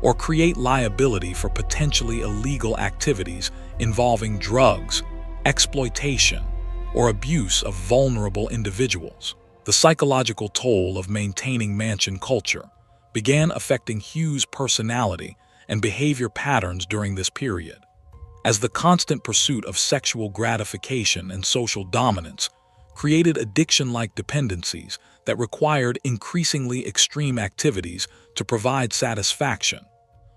or create liability for potentially illegal activities involving drugs, exploitation, or abuse of vulnerable individuals. The psychological toll of maintaining mansion culture began affecting Hugh's personality and behavior patterns during this period, as the constant pursuit of sexual gratification and social dominance created addiction-like dependencies that required increasingly extreme activities to provide satisfaction,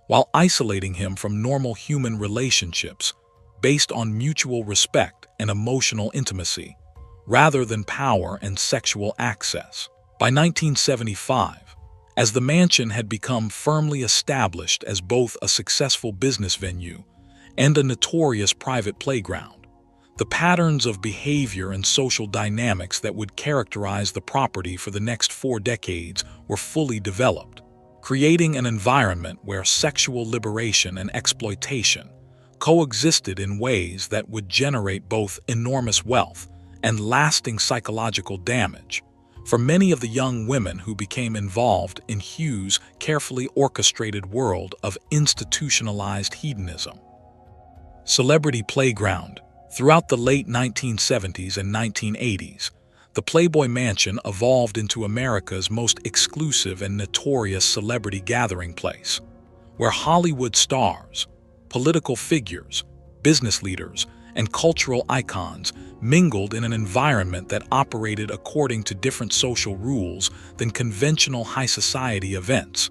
while isolating him from normal human relationships based on mutual respect and emotional intimacy, rather than power and sexual access. By 1975, as the mansion had become firmly established as both a successful business venue and a notorious private playground, the patterns of behavior and social dynamics that would characterize the property for the next 4 decades were fully developed, creating an environment where sexual liberation and exploitation coexisted in ways that would generate both enormous wealth and lasting psychological damage for many of the young women who became involved in Hugh's carefully orchestrated world of institutionalized hedonism. Celebrity playground. Throughout the late 1970s and 1980s, the Playboy Mansion evolved into America's most exclusive and notorious celebrity gathering place, where Hollywood stars, political figures, business leaders, and cultural icons mingled in an environment that operated according to different social rules than conventional high society events,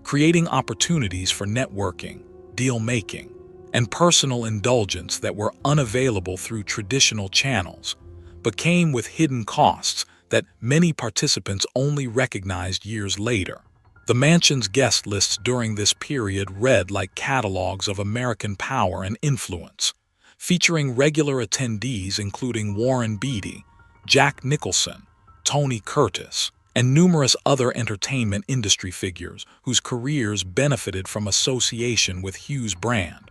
creating opportunities for networking, deal-making, and personal indulgence that were unavailable through traditional channels, but came with hidden costs that many participants only recognized years later. The mansion's guest lists during this period read like catalogs of American power and influence, featuring regular attendees including Warren Beatty, Jack Nicholson, Tony Curtis, and numerous other entertainment industry figures whose careers benefited from association with Hugh's brand,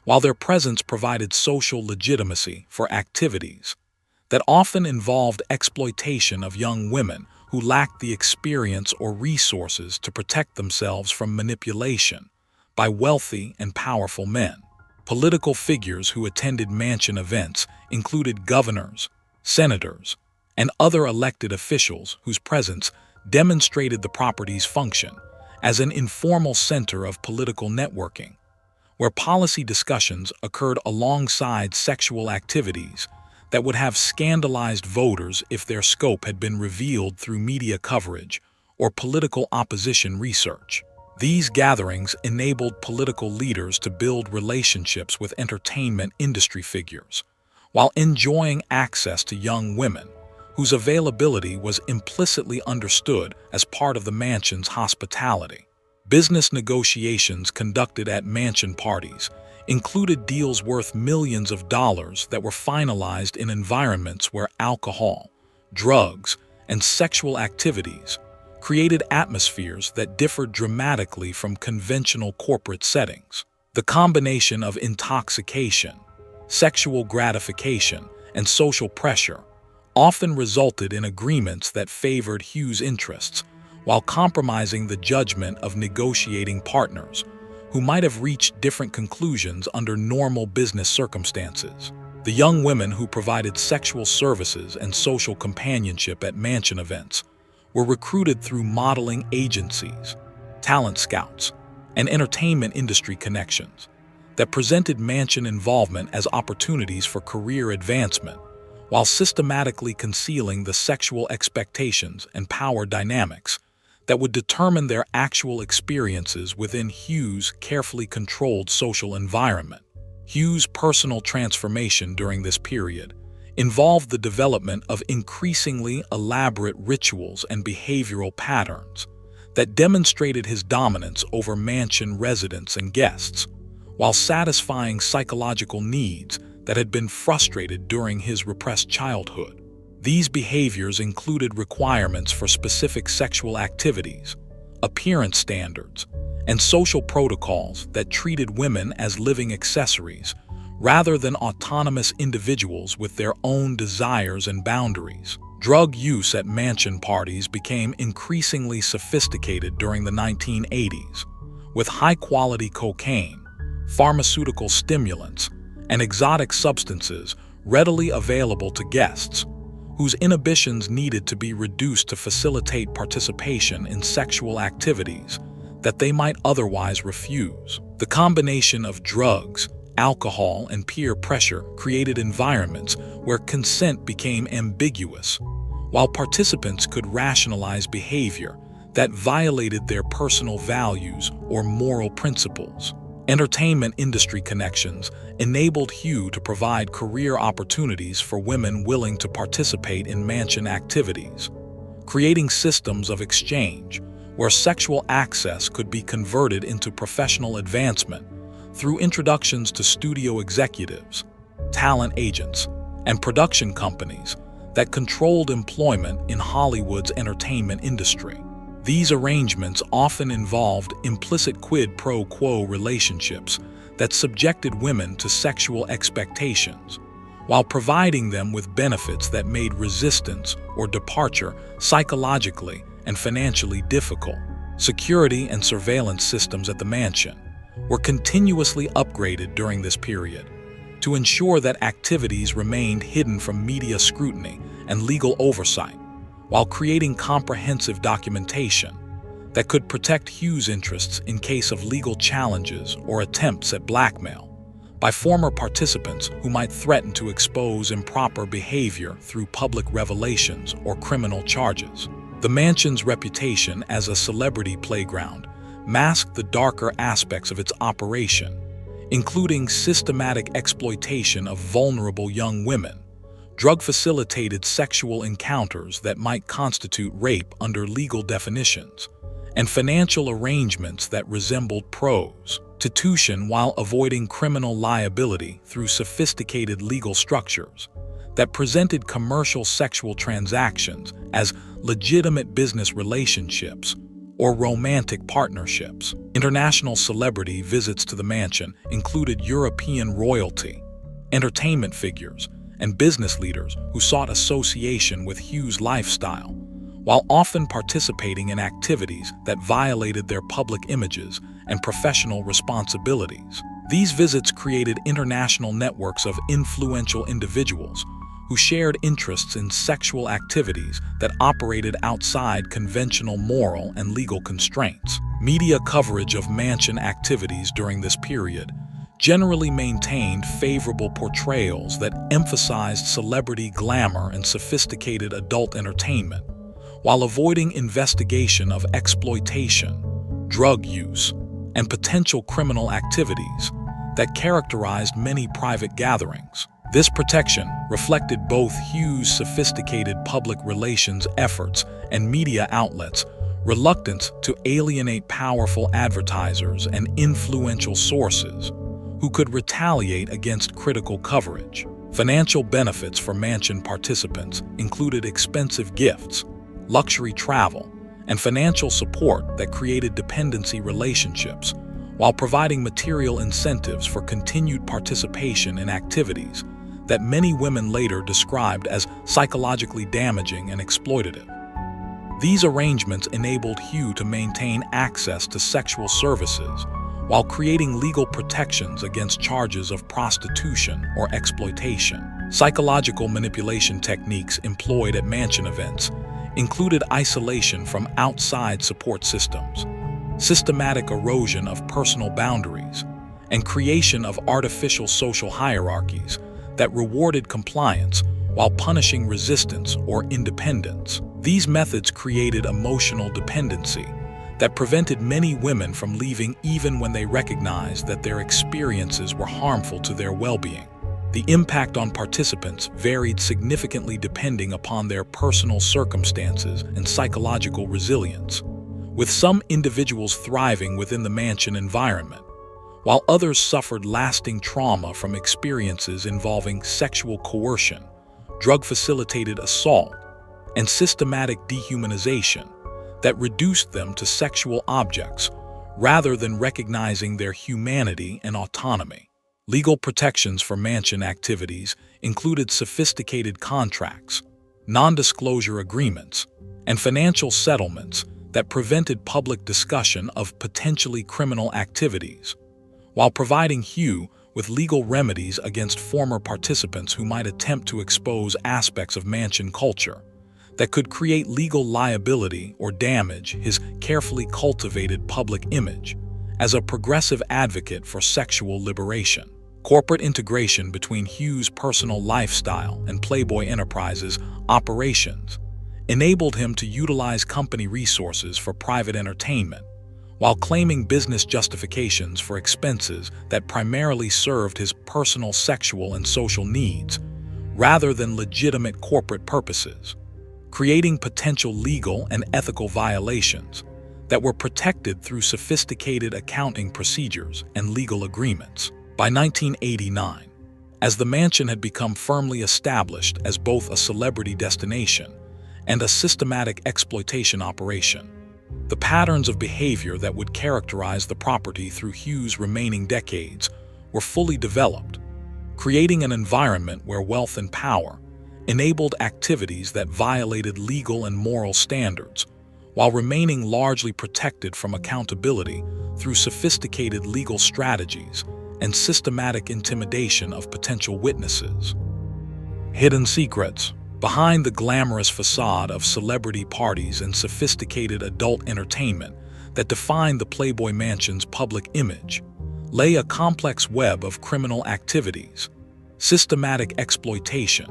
while their presence provided social legitimacy for activities that often involved exploitation of young women who lacked the experience or resources to protect themselves from manipulation by wealthy and powerful men. Political figures who attended mansion events included governors, senators, and other elected officials whose presence demonstrated the property's function as an informal center of political networking, where policy discussions occurred alongside sexual activities that would have scandalized voters if their scope had been revealed through media coverage or political opposition research. These gatherings enabled political leaders to build relationships with entertainment industry figures, while enjoying access to young women, whose availability was implicitly understood as part of the mansion's hospitality. Business negotiations conducted at mansion parties included deals worth millions of dollars that were finalized in environments where alcohol, drugs, and sexual activities created atmospheres that differed dramatically from conventional corporate settings. The combination of intoxication, sexual gratification, and social pressure often resulted in agreements that favored Hugh's interests, while compromising the judgment of negotiating partners who might have reached different conclusions under normal business circumstances. The young women who provided sexual services and social companionship at mansion events were recruited through modeling agencies, talent scouts, and entertainment industry connections that presented mansion involvement as opportunities for career advancement, while systematically concealing the sexual expectations and power dynamics that would determine their actual experiences within Hugh's carefully controlled social environment. Hugh's personal transformation during this period involved the development of increasingly elaborate rituals and behavioral patterns that demonstrated his dominance over mansion residents and guests, while satisfying psychological needs that had been frustrated during his repressed childhood. These behaviors included requirements for specific sexual activities, appearance standards, and social protocols that treated women as living accessories rather than autonomous individuals with their own desires and boundaries. Drug use at mansion parties became increasingly sophisticated during the 1980s, with high-quality cocaine, pharmaceutical stimulants, and exotic substances readily available to guests, whose inhibitions needed to be reduced to facilitate participation in sexual activities that they might otherwise refuse. The combination of drugs, alcohol, and peer pressure created environments where consent became ambiguous, while participants could rationalize behavior that violated their personal values or moral principles. Entertainment industry connections enabled Hugh to provide career opportunities for women willing to participate in mansion activities, creating systems of exchange where sexual access could be converted into professional advancement through introductions to studio executives, talent agents, and production companies that controlled employment in Hollywood's entertainment industry. These arrangements often involved implicit quid pro quo relationships that subjected women to sexual expectations, while providing them with benefits that made resistance or departure psychologically and financially difficult. Security and surveillance systems at the mansion were continuously upgraded during this period to ensure that activities remained hidden from media scrutiny and legal oversight, while creating comprehensive documentation that could protect Hugh's interests in case of legal challenges or attempts at blackmail by former participants who might threaten to expose improper behavior through public revelations or criminal charges. The mansion's reputation as a celebrity playground masked the darker aspects of its operation, including systematic exploitation of vulnerable young women, drug-facilitated sexual encounters that might constitute rape under legal definitions, and financial arrangements that resembled prostitution while avoiding criminal liability through sophisticated legal structures that presented commercial sexual transactions as legitimate business relationships or romantic partnerships. International celebrity visits to the mansion included European royalty, entertainment figures, and business leaders who sought association with Hugh's lifestyle, while often participating in activities that violated their public images and professional responsibilities. These visits created international networks of influential individuals who shared interests in sexual activities that operated outside conventional moral and legal constraints. Media coverage of mansion activities during this period generally maintained favorable portrayals that emphasized celebrity glamour and sophisticated adult entertainment, while avoiding investigation of exploitation, drug use, and potential criminal activities that characterized many private gatherings. This protection reflected both Hugh's sophisticated public relations efforts and media outlets' reluctance to alienate powerful advertisers and influential sources who could retaliate against critical coverage. Financial benefits for mansion participants included expensive gifts, luxury travel, and financial support that created dependency relationships, while providing material incentives for continued participation in activities that many women later described as psychologically damaging and exploitative. These arrangements enabled Hugh to maintain access to sexual services while creating legal protections against charges of prostitution or exploitation. Psychological manipulation techniques employed at mansion events included isolation from outside support systems, systematic erosion of personal boundaries, and creation of artificial social hierarchies that rewarded compliance while punishing resistance or independence. These methods created emotional dependency that prevented many women from leaving even when they recognized that their experiences were harmful to their well-being. The impact on participants varied significantly depending upon their personal circumstances and psychological resilience, with some individuals thriving within the mansion environment, while others suffered lasting trauma from experiences involving sexual coercion, drug-facilitated assault, and systematic dehumanization that reduced them to sexual objects rather than recognizing their humanity and autonomy. Legal protections for mansion activities included sophisticated contracts, non-disclosure agreements, and financial settlements that prevented public discussion of potentially criminal activities, while providing Hugh with legal remedies against former participants who might attempt to expose aspects of mansion culture that could create legal liability or damage his carefully cultivated public image as a progressive advocate for sexual liberation. Corporate integration between Hugh's personal lifestyle and Playboy Enterprises' operations enabled him to utilize company resources for private entertainment, while claiming business justifications for expenses that primarily served his personal sexual and social needs, rather than legitimate corporate purposes, creating potential legal and ethical violations that were protected through sophisticated accounting procedures and legal agreements. By 1989, as the mansion had become firmly established as both a celebrity destination and a systematic exploitation operation, the patterns of behavior that would characterize the property through Hugh's remaining decades were fully developed, creating an environment where wealth and power enabled activities that violated legal and moral standards, while remaining largely protected from accountability through sophisticated legal strategies and systematic intimidation of potential witnesses. Hidden secrets. Behind the glamorous facade of celebrity parties and sophisticated adult entertainment that defined the Playboy Mansion's public image lay a complex web of criminal activities, systematic exploitation,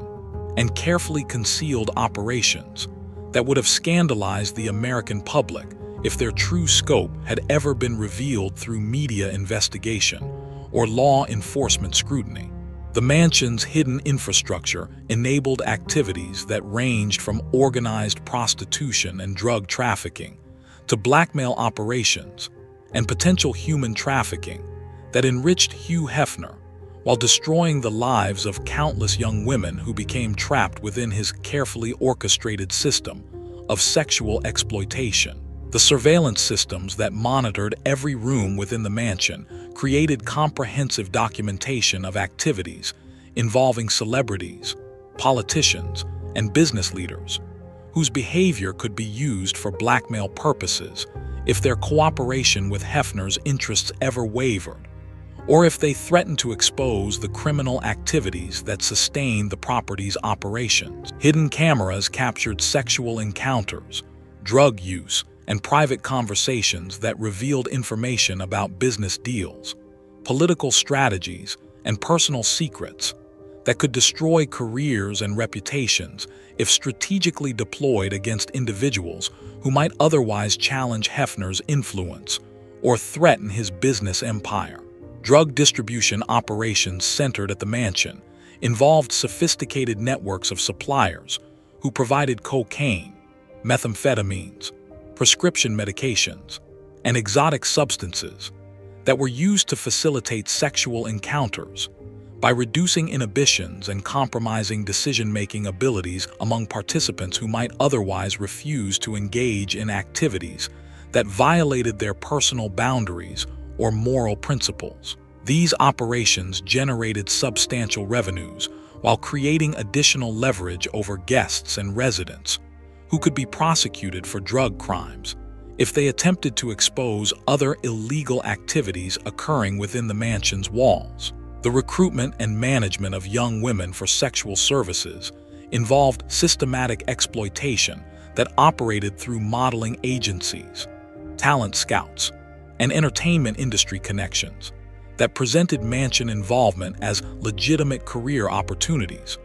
and carefully concealed operations that would have scandalized the American public if their true scope had ever been revealed through media investigation or law enforcement scrutiny. The mansion's hidden infrastructure enabled activities that ranged from organized prostitution and drug trafficking to blackmail operations and potential human trafficking that enriched Hugh Hefner while destroying the lives of countless young women who became trapped within his carefully orchestrated system of sexual exploitation. The surveillance systems that monitored every room within the mansion created comprehensive documentation of activities involving celebrities, politicians, and business leaders, whose behavior could be used for blackmail purposes if their cooperation with Hefner's interests ever wavered, or if they threatened to expose the criminal activities that sustained the property's operations. Hidden cameras captured sexual encounters, drug use, and private conversations that revealed information about business deals, political strategies, and personal secrets that could destroy careers and reputations if strategically deployed against individuals who might otherwise challenge Hefner's influence or threaten his business empire. Drug distribution operations centered at the mansion involved sophisticated networks of suppliers who provided cocaine, methamphetamines, prescription medications, and exotic substances that were used to facilitate sexual encounters by reducing inhibitions and compromising decision-making abilities among participants who might otherwise refuse to engage in activities that violated their personal boundaries or moral principles. These operations generated substantial revenues while creating additional leverage over guests and residents who could be prosecuted for drug crimes if they attempted to expose other illegal activities occurring within the mansion's walls. The recruitment and management of young women for sexual services involved systematic exploitation that operated through modeling agencies, talent scouts, and entertainment industry connections that presented mansion involvement as legitimate career opportunities,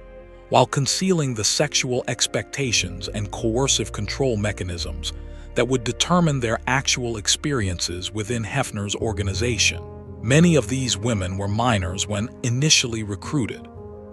while concealing the sexual expectations and coercive control mechanisms that would determine their actual experiences within Hefner's organization. Many of these women were minors when initially recruited,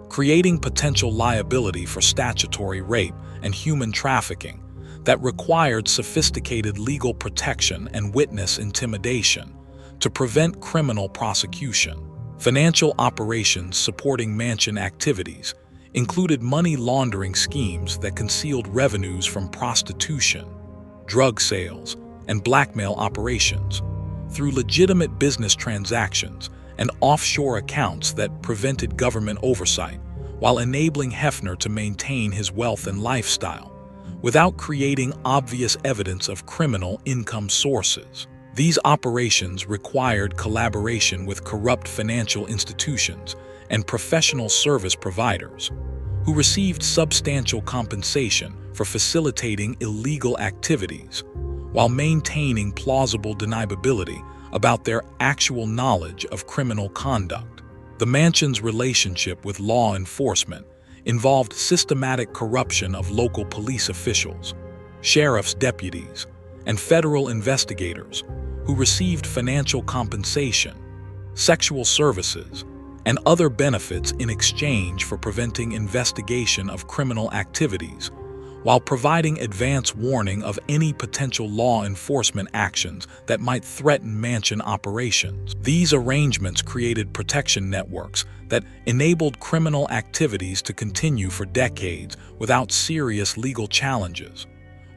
creating potential liability for statutory rape and human trafficking that required sophisticated legal protection and witness intimidation to prevent criminal prosecution. Financial operations supporting mansion activities included money laundering schemes that concealed revenues from prostitution, drug sales, and blackmail operations through legitimate business transactions and offshore accounts that prevented government oversight while enabling Hefner to maintain his wealth and lifestyle without creating obvious evidence of criminal income sources. These operations required collaboration with corrupt financial institutions and professional service providers, who received substantial compensation for facilitating illegal activities, while maintaining plausible deniability about their actual knowledge of criminal conduct. The mansion's relationship with law enforcement involved systematic corruption of local police officials, sheriff's deputies, and federal investigators who received financial compensation, sexual services, and other benefits in exchange for preventing investigation of criminal activities, while providing advance warning of any potential law enforcement actions that might threaten mansion operations. These arrangements created protection networks that enabled criminal activities to continue for decades without serious legal challenges,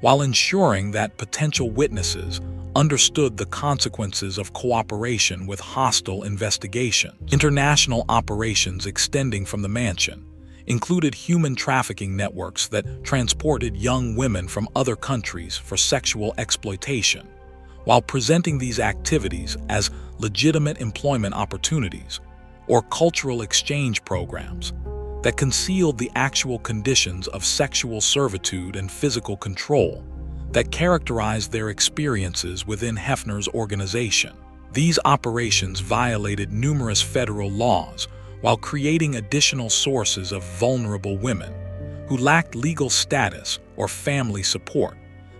while ensuring that potential witnesses understood the consequences of cooperation with hostile investigations. International operations extending from the mansion included human trafficking networks that transported young women from other countries for sexual exploitation, while presenting these activities as legitimate employment opportunities or cultural exchange programs that concealed the actual conditions of sexual servitude and physical control that characterized their experiences within Hefner's organization. These operations violated numerous federal laws while creating additional sources of vulnerable women who lacked legal status or family support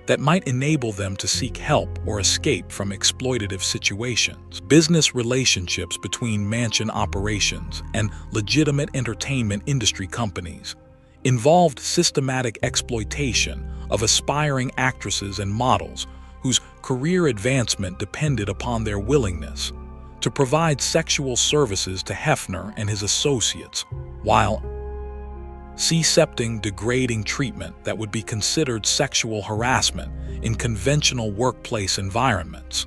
that might enable them to seek help or escape from exploitative situations. Business relationships between mansion operations and legitimate entertainment industry companies involved systematic exploitation of aspiring actresses and models whose career advancement depended upon their willingness to provide sexual services to Hefner and his associates, while accepting degrading treatment that would be considered sexual harassment in conventional workplace environments.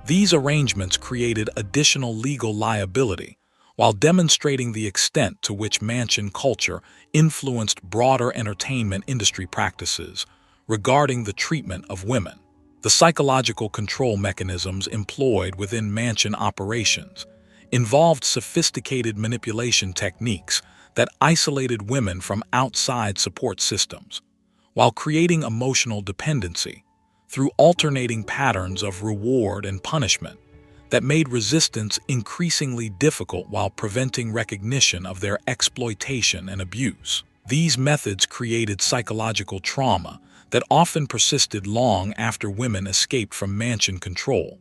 These arrangements created additional legal liability while demonstrating the extent to which mansion culture influenced broader entertainment industry practices regarding the treatment of women. The psychological control mechanisms employed within mansion operations involved sophisticated manipulation techniques that isolated women from outside support systems, while creating emotional dependency through alternating patterns of reward and punishment that made resistance increasingly difficult while preventing recognition of their exploitation and abuse. These methods created psychological trauma that often persisted long after women escaped from mansion control,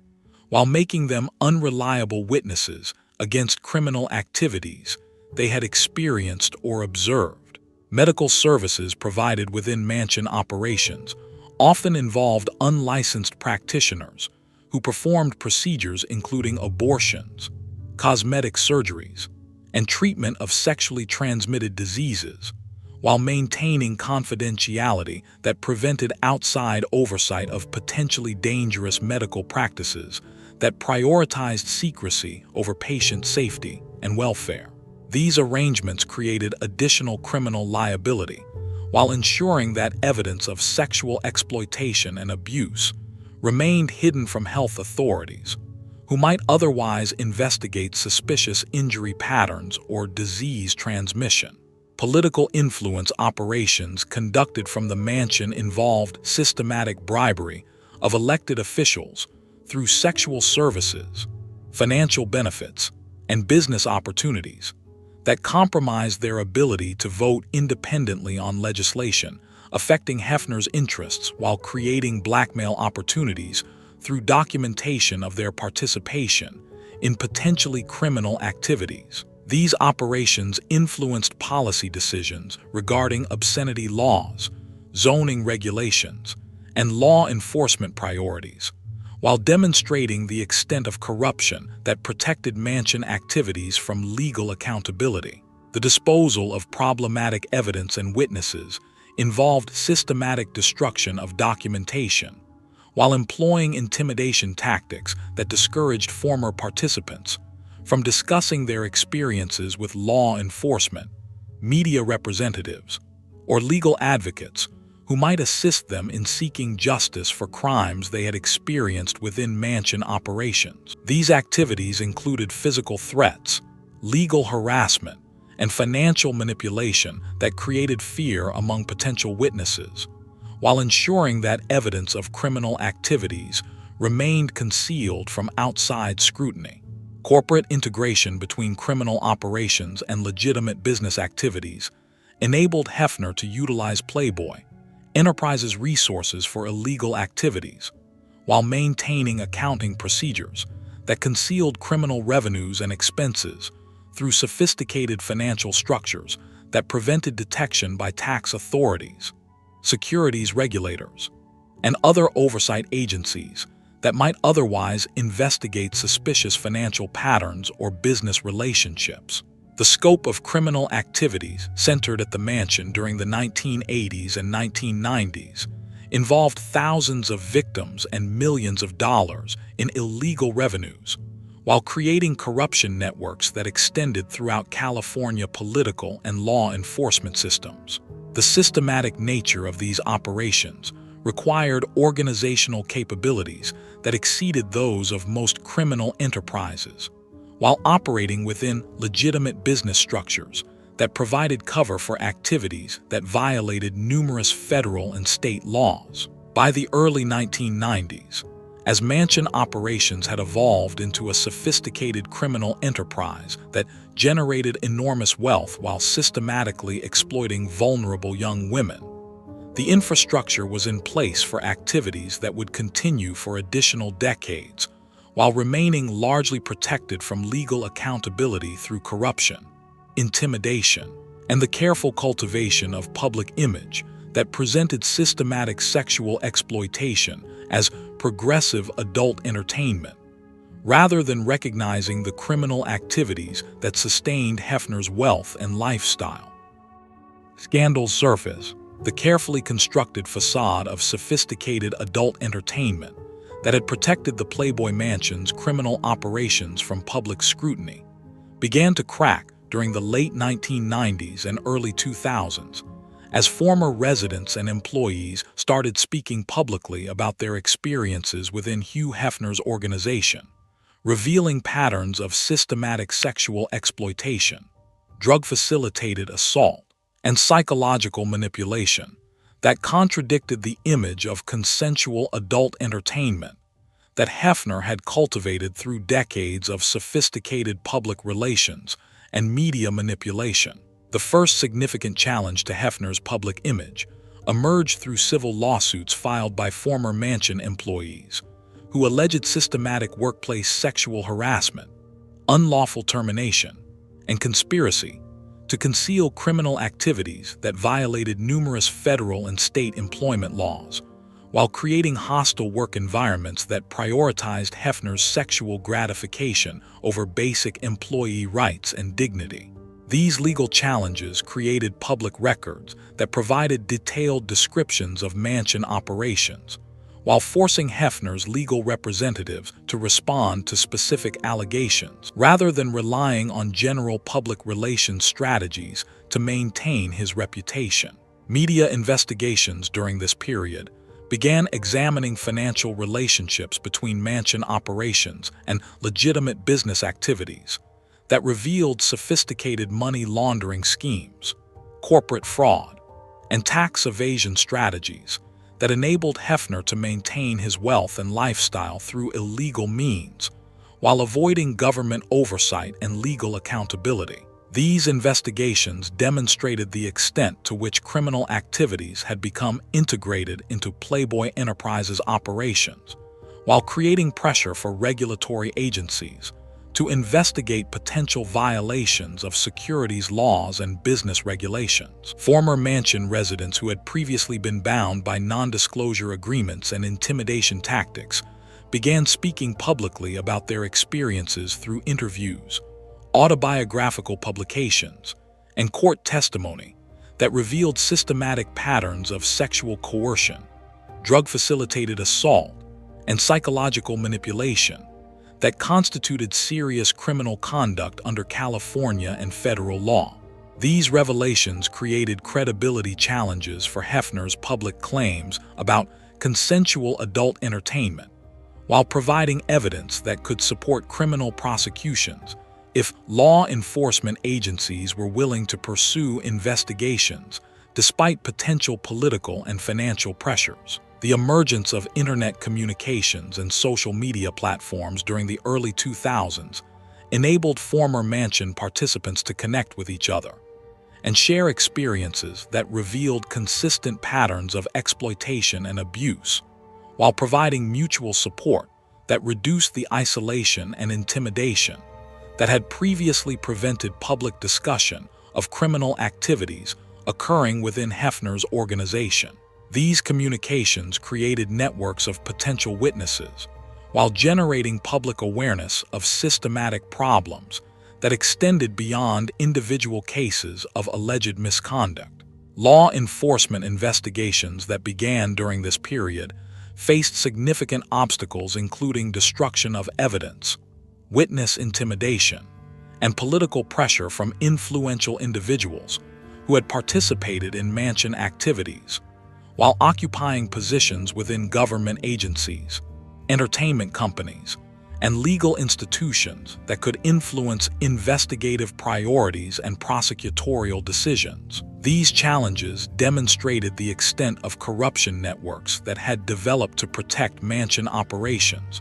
while making them unreliable witnesses against criminal activities they had experienced or observed. Medical services provided within mansion operations often involved unlicensed practitioners who performed procedures including abortions, cosmetic surgeries, and treatment of sexually transmitted diseases, while maintaining confidentiality that prevented outside oversight of potentially dangerous medical practices that prioritized secrecy over patient safety and welfare. These arrangements created additional criminal liability while ensuring that evidence of sexual exploitation and abuse remained hidden from health authorities, who might otherwise investigate suspicious injury patterns or disease transmission. Political influence operations conducted from the mansion involved systematic bribery of elected officials through sexual services, financial benefits, and business opportunities that compromised their ability to vote independently on legislation affecting Hefner's interests, while creating blackmail opportunities through documentation of their participation in potentially criminal activities. These operations influenced policy decisions regarding obscenity laws, zoning regulations, and law enforcement priorities, while demonstrating the extent of corruption that protected mansion activities from legal accountability. The disposal of problematic evidence and witnesses involved systematic destruction of documentation, while employing intimidation tactics that discouraged former participants from discussing their experiences with law enforcement, media representatives, or legal advocates who might assist them in seeking justice for crimes they had experienced within mansion operations. These activities included physical threats, legal harassment, and financial manipulation that created fear among potential witnesses, while ensuring that evidence of criminal activities remained concealed from outside scrutiny. Corporate integration between criminal operations and legitimate business activities enabled Hefner to utilize Playboy Enterprise's resources for illegal activities, while maintaining accounting procedures that concealed criminal revenues and expenses through sophisticated financial structures that prevented detection by tax authorities, securities regulators, and other oversight agencies that might otherwise investigate suspicious financial patterns or business relationships. The scope of criminal activities centered at the mansion during the 1980s and 1990s involved thousands of victims and millions of dollars in illegal revenues, while creating corruption networks that extended throughout California political and law enforcement systems. The systematic nature of these operations required organizational capabilities that exceeded those of most criminal enterprises, while operating within legitimate business structures that provided cover for activities that violated numerous federal and state laws. By the early 1990s, as mansion operations had evolved into a sophisticated criminal enterprise that generated enormous wealth while systematically exploiting vulnerable young women, the infrastructure was in place for activities that would continue for additional decades, while remaining largely protected from legal accountability through corruption, intimidation, and the careful cultivation of public image that presented systematic sexual exploitation as progressive adult entertainment, rather than recognizing the criminal activities that sustained Hefner's wealth and lifestyle. Scandals surface, the carefully constructed facade of sophisticated adult entertainment that had protected the Playboy Mansion's criminal operations from public scrutiny began to crack during the late 1990s and early 2000s, as former residents and employees started speaking publicly about their experiences within Hugh Hefner's organization, revealing patterns of systematic sexual exploitation, drug-facilitated assault, and psychological manipulation that contradicted the image of consensual adult entertainment that Hefner had cultivated through decades of sophisticated public relations and media manipulation. The first significant challenge to Hefner's public image emerged through civil lawsuits filed by former mansion employees, who alleged systematic workplace sexual harassment, unlawful termination, and conspiracy to conceal criminal activities that violated numerous federal and state employment laws, while creating hostile work environments that prioritized Hefner's sexual gratification over basic employee rights and dignity. These legal challenges created public records that provided detailed descriptions of mansion operations, while forcing Hefner's legal representatives to respond to specific allegations rather than relying on general public relations strategies to maintain his reputation. Media investigations during this period began examining financial relationships between mansion operations and legitimate business activities that revealed sophisticated money laundering schemes, corporate fraud, and tax evasion strategies that enabled Hefner to maintain his wealth and lifestyle through illegal means, while avoiding government oversight and legal accountability. These investigations demonstrated the extent to which criminal activities had become integrated into Playboy Enterprise's operations, while creating pressure for regulatory agencies to investigate potential violations of securities laws and business regulations. Former mansion residents who had previously been bound by non-disclosure agreements and intimidation tactics began speaking publicly about their experiences through interviews, autobiographical publications, and court testimony that revealed systematic patterns of sexual coercion, drug-facilitated assault, and psychological manipulation that constituted serious criminal conduct under California and federal law. These revelations created credibility challenges for Hefner's public claims about consensual adult entertainment, while providing evidence that could support criminal prosecutions if law enforcement agencies were willing to pursue investigations despite potential political and financial pressures. The emergence of internet communications and social media platforms during the early 2000s enabled former Mansion participants to connect with each other and share experiences that revealed consistent patterns of exploitation and abuse, while providing mutual support that reduced the isolation and intimidation that had previously prevented public discussion of criminal activities occurring within Hefner's organization. These communications created networks of potential witnesses, while generating public awareness of systematic problems that extended beyond individual cases of alleged misconduct. Law enforcement investigations that began during this period faced significant obstacles, including destruction of evidence, witness intimidation, and political pressure from influential individuals who had participated in Mansion activities, while occupying positions within government agencies, entertainment companies, and legal institutions that could influence investigative priorities and prosecutorial decisions. These challenges demonstrated the extent of corruption networks that had developed to protect Mansion operations,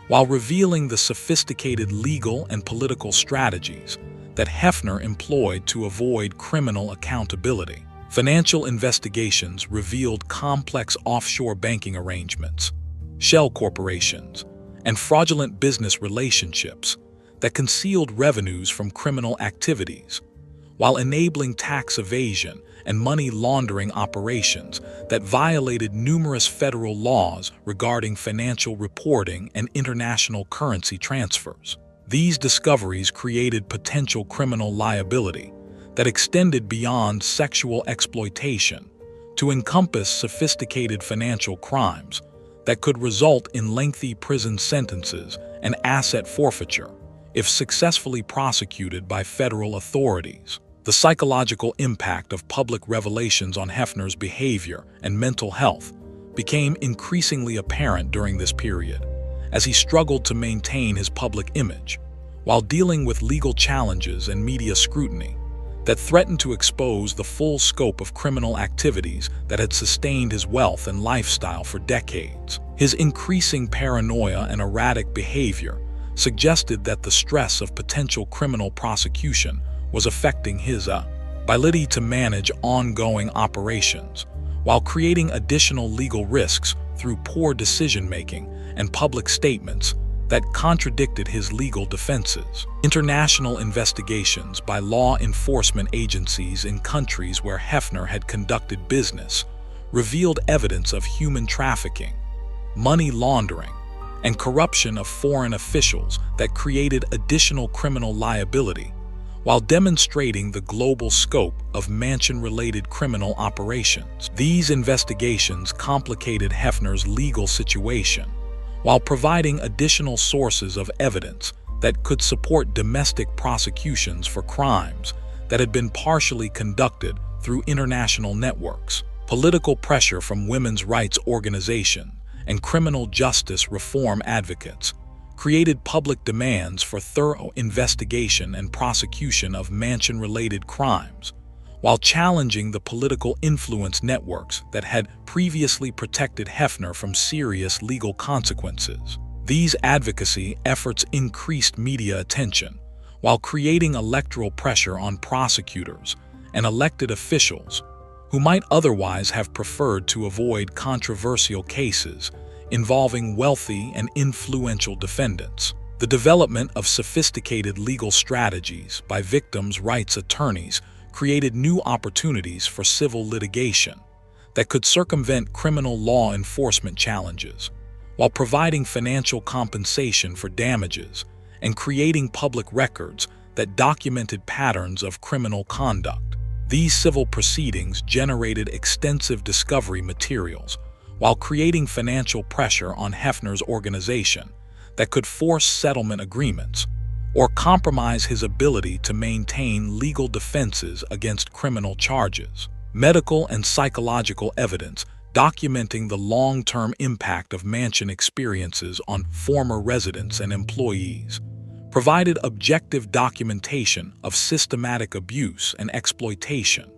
while revealing the sophisticated legal and political strategies that Hefner employed to avoid criminal accountability. Financial investigations revealed complex offshore banking arrangements, shell corporations, and fraudulent business relationships that concealed revenues from criminal activities, while enabling tax evasion and money laundering operations that violated numerous federal laws regarding financial reporting and international currency transfers. These discoveries created potential criminal liability that extended beyond sexual exploitation to encompass sophisticated financial crimes that could result in lengthy prison sentences and asset forfeiture if successfully prosecuted by federal authorities. The psychological impact of public revelations on Hefner's behavior and mental health became increasingly apparent during this period, as he struggled to maintain his public image while dealing with legal challenges and media scrutiny that threatened to expose the full scope of criminal activities that had sustained his wealth and lifestyle for decades. His increasing paranoia and erratic behavior suggested that the stress of potential criminal prosecution was affecting his ability to manage ongoing operations, while creating additional legal risks through poor decision-making and public statements that contradicted his legal defenses. International investigations by law enforcement agencies in countries where Hefner had conducted business revealed evidence of human trafficking, money laundering, and corruption of foreign officials that created additional criminal liability, while demonstrating the global scope of Mansion-related criminal operations. These investigations complicated Hefner's legal situation, while providing additional sources of evidence that could support domestic prosecutions for crimes that had been partially conducted through international networks. Political pressure from women's rights organizations and criminal justice reform advocates created public demands for thorough investigation and prosecution of Mansion-related crimes, while challenging the political influence networks that had previously protected Hefner from serious legal consequences. These advocacy efforts increased media attention, while creating electoral pressure on prosecutors and elected officials who might otherwise have preferred to avoid controversial cases involving wealthy and influential defendants. The development of sophisticated legal strategies by victims' rights attorneys created new opportunities for civil litigation that could circumvent criminal law enforcement challenges, while providing financial compensation for damages and creating public records that documented patterns of criminal conduct. These civil proceedings generated extensive discovery materials, while creating financial pressure on Hefner's organization that could force settlement agreements or compromise his ability to maintain legal defenses against criminal charges. Medical and psychological evidence documenting the long-term impact of Mansion experiences on former residents and employees provided objective documentation of systematic abuse and exploitation,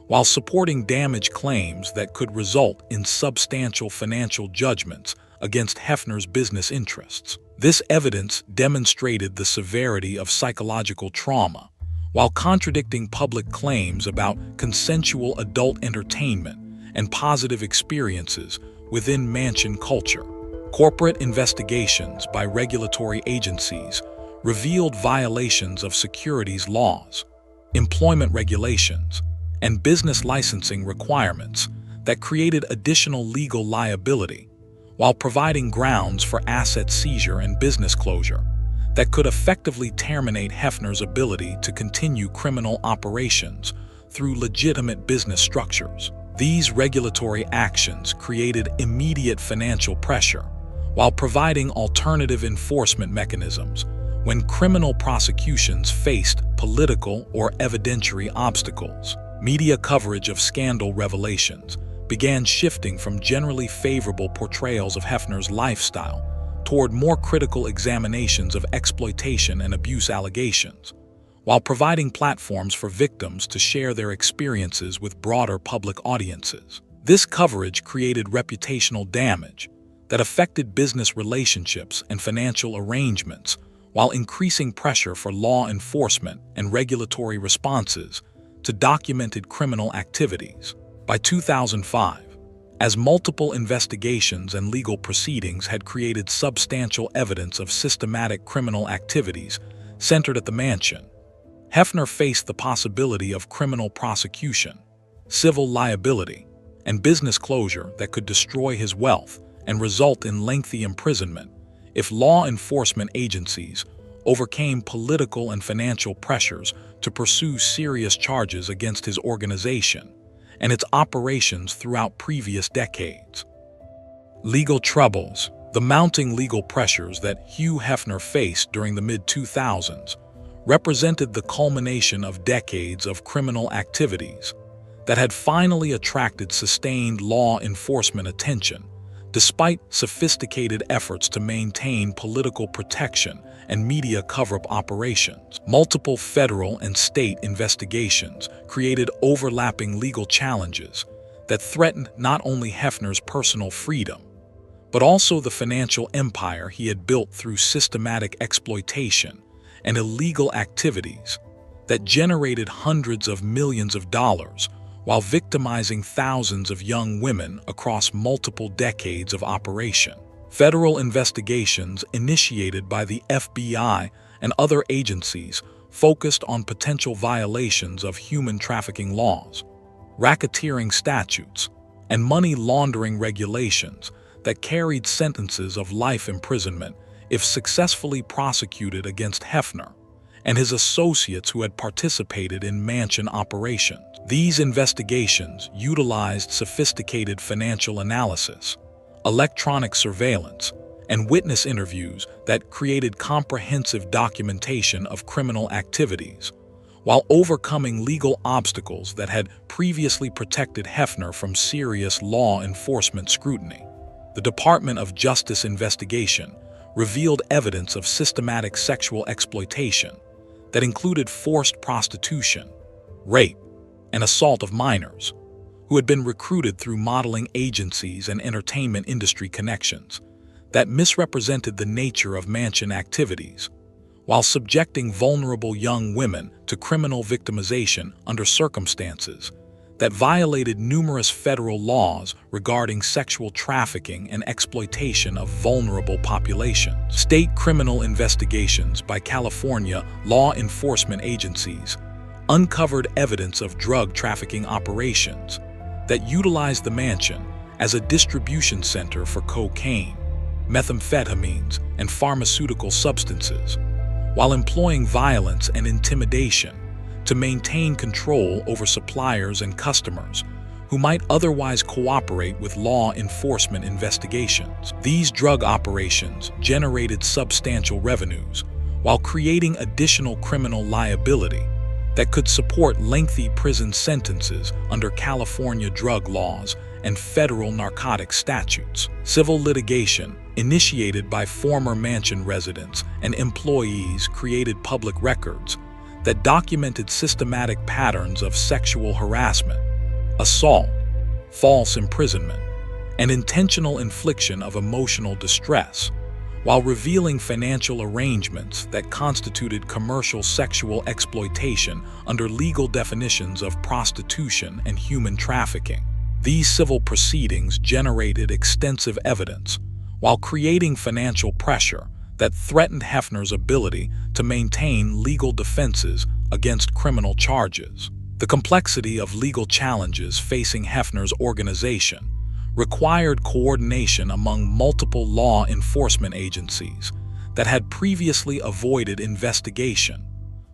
while supporting damage claims that could result in substantial financial judgments against Hefner's business interests. This evidence demonstrated the severity of psychological trauma, while contradicting public claims about consensual adult entertainment and positive experiences within mansion culture. Corporate investigations by regulatory agencies revealed violations of securities laws, employment regulations, and business licensing requirements that created additional legal liability, while providing grounds for asset seizure and business closure that could effectively terminate Hefner's ability to continue criminal operations through legitimate business structures. These regulatory actions created immediate financial pressure, while providing alternative enforcement mechanisms when criminal prosecutions faced political or evidentiary obstacles. Media coverage of scandal revelations began shifting from generally favorable portrayals of Hefner's lifestyle toward more critical examinations of exploitation and abuse allegations, while providing platforms for victims to share their experiences with broader public audiences. This coverage created reputational damage that affected business relationships and financial arrangements, while increasing pressure for law enforcement and regulatory responses to documented criminal activities. By 2005, as multiple investigations and legal proceedings had created substantial evidence of systematic criminal activities centered at the mansion, Hefner faced the possibility of criminal prosecution, civil liability, and business closure that could destroy his wealth and result in lengthy imprisonment if law enforcement agencies overcame political and financial pressures to pursue serious charges against his organization and its operations throughout previous decades. Legal troubles. The mounting legal pressures that Hugh Hefner faced during the mid-2000s represented the culmination of decades of criminal activities that had finally attracted sustained law enforcement attention, despite sophisticated efforts to maintain political protection and media cover-up operations. Multiple federal and state investigations created overlapping legal challenges that threatened not only Hefner's personal freedom, but also the financial empire he had built through systematic exploitation and illegal activities that generated hundreds of millions of dollars while victimizing thousands of young women across multiple decades of operation. Federal investigations initiated by the FBI and other agencies focused on potential violations of human trafficking laws, racketeering statutes, and money laundering regulations that carried sentences of life imprisonment if successfully prosecuted against Hefner and his associates who had participated in mansion operations. These investigations utilized sophisticated financial analysis, electronic surveillance, and witness interviews that created comprehensive documentation of criminal activities, while overcoming legal obstacles that had previously protected Hefner from serious law enforcement scrutiny. The Department of Justice investigation revealed evidence of systematic sexual exploitation that included forced prostitution, rape, and assault of minors, who had been recruited through modeling agencies and entertainment industry connections that misrepresented the nature of mansion activities, while subjecting vulnerable young women to criminal victimization under circumstances that violated numerous federal laws regarding sexual trafficking and exploitation of vulnerable populations. State criminal investigations by California law enforcement agencies uncovered evidence of drug trafficking operations that utilized the mansion as a distribution center for cocaine, methamphetamines, and pharmaceutical substances, while employing violence and intimidation to maintain control over suppliers and customers who might otherwise cooperate with law enforcement investigations. These drug operations generated substantial revenues while creating additional criminal liability that could support lengthy prison sentences under California drug laws and federal narcotics statutes. Civil litigation initiated by former mansion residents and employees, created public records that documented systematic patterns of sexual harassment, assault, false imprisonment, and intentional infliction of emotional distress, while revealing financial arrangements that constituted commercial sexual exploitation under legal definitions of prostitution and human trafficking. These civil proceedings generated extensive evidence, while creating financial pressure that threatened Hefner's ability to maintain legal defenses against criminal charges. The complexity of legal challenges facing Hefner's organization required coordination among multiple law enforcement agencies that had previously avoided investigation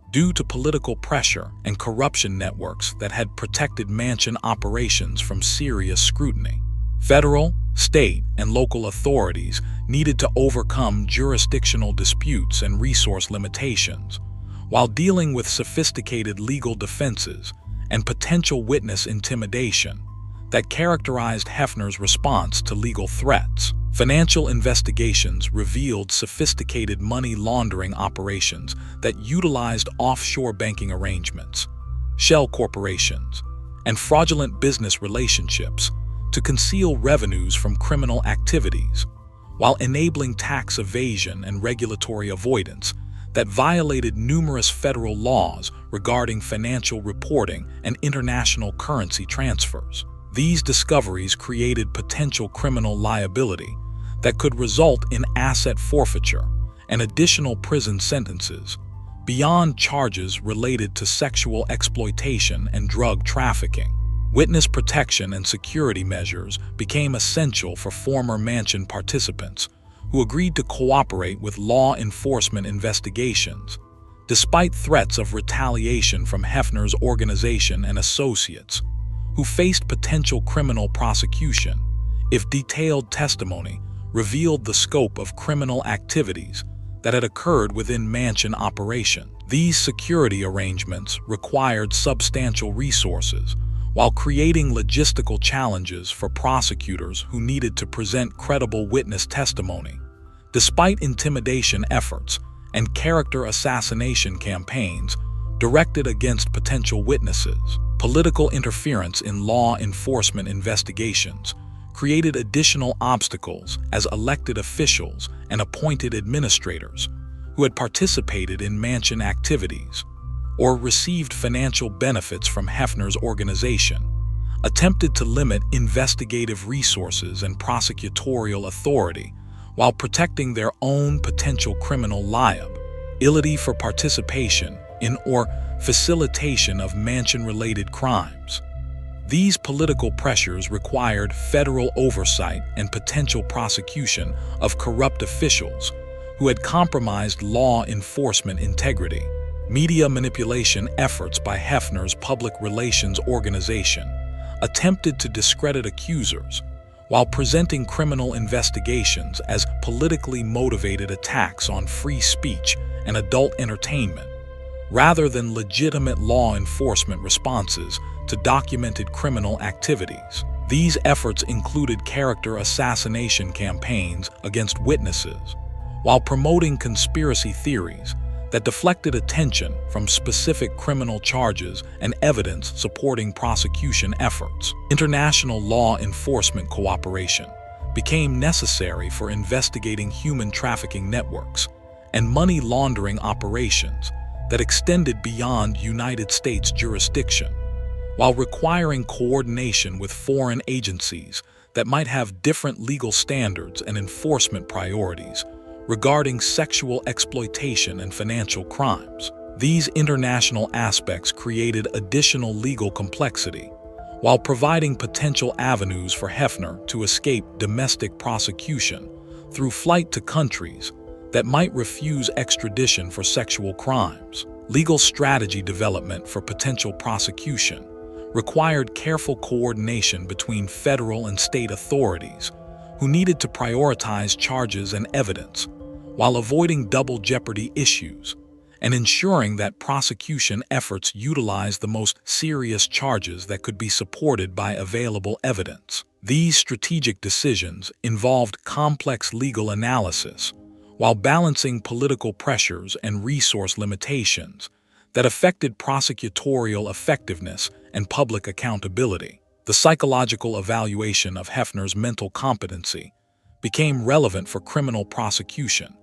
due to political pressure and corruption networks that had protected mansion operations from serious scrutiny. Federal, state, and local authorities needed to overcome jurisdictional disputes and resource limitations, while dealing with sophisticated legal defenses and potential witness intimidation that characterized Hefner's response to legal threats. Financial investigations revealed sophisticated money laundering operations that utilized offshore banking arrangements, shell corporations, and fraudulent business relationships to conceal revenues from criminal activities, while enabling tax evasion and regulatory avoidance that violated numerous federal laws regarding financial reporting and international currency transfers. These discoveries created potential criminal liability that could result in asset forfeiture and additional prison sentences, beyond charges related to sexual exploitation and drug trafficking. Witness protection and security measures became essential for former mansion participants who agreed to cooperate with law enforcement investigations, despite threats of retaliation from Hefner's organization and associates, who faced potential criminal prosecution if detailed testimony revealed the scope of criminal activities that had occurred within mansion operation. These security arrangements required substantial resources, while creating logistical challenges for prosecutors who needed to present credible witness testimony. Despite intimidation efforts and character assassination campaigns directed against potential witnesses, political interference in law enforcement investigations created additional obstacles as elected officials and appointed administrators who had participated in mansion activities or received financial benefits from Hefner's organization attempted to limit investigative resources and prosecutorial authority while protecting their own potential criminal liability for participation in or facilitation of mansion-related crimes. These political pressures required federal oversight and potential prosecution of corrupt officials who had compromised law enforcement integrity. Media manipulation efforts by Hefner's public relations organization attempted to discredit accusers while presenting criminal investigations as politically motivated attacks on free speech and adult entertainment, rather than legitimate law enforcement responses to documented criminal activities. These efforts included character assassination campaigns against witnesses, while promoting conspiracy theories that deflected attention from specific criminal charges and evidence supporting prosecution efforts. International law enforcement cooperation became necessary for investigating human trafficking networks and money laundering operations that extended beyond United States jurisdiction, while requiring coordination with foreign agencies that might have different legal standards and enforcement priorities regarding sexual exploitation and financial crimes. These international aspects created additional legal complexity, while providing potential avenues for Hefner to escape domestic prosecution through flight to countries that might refuse extradition for sexual crimes. Legal strategy development for potential prosecution required careful coordination between federal and state authorities who needed to prioritize charges and evidence while avoiding double jeopardy issues and ensuring that prosecution efforts utilize the most serious charges that could be supported by available evidence. These strategic decisions involved complex legal analysis, while balancing political pressures and resource limitations that affected prosecutorial effectiveness and public accountability. The psychological evaluation of Hefner's mental competency became relevant for criminal prosecution,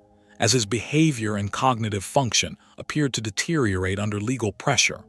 as his behavior and cognitive function appeared to deteriorate under legal pressure,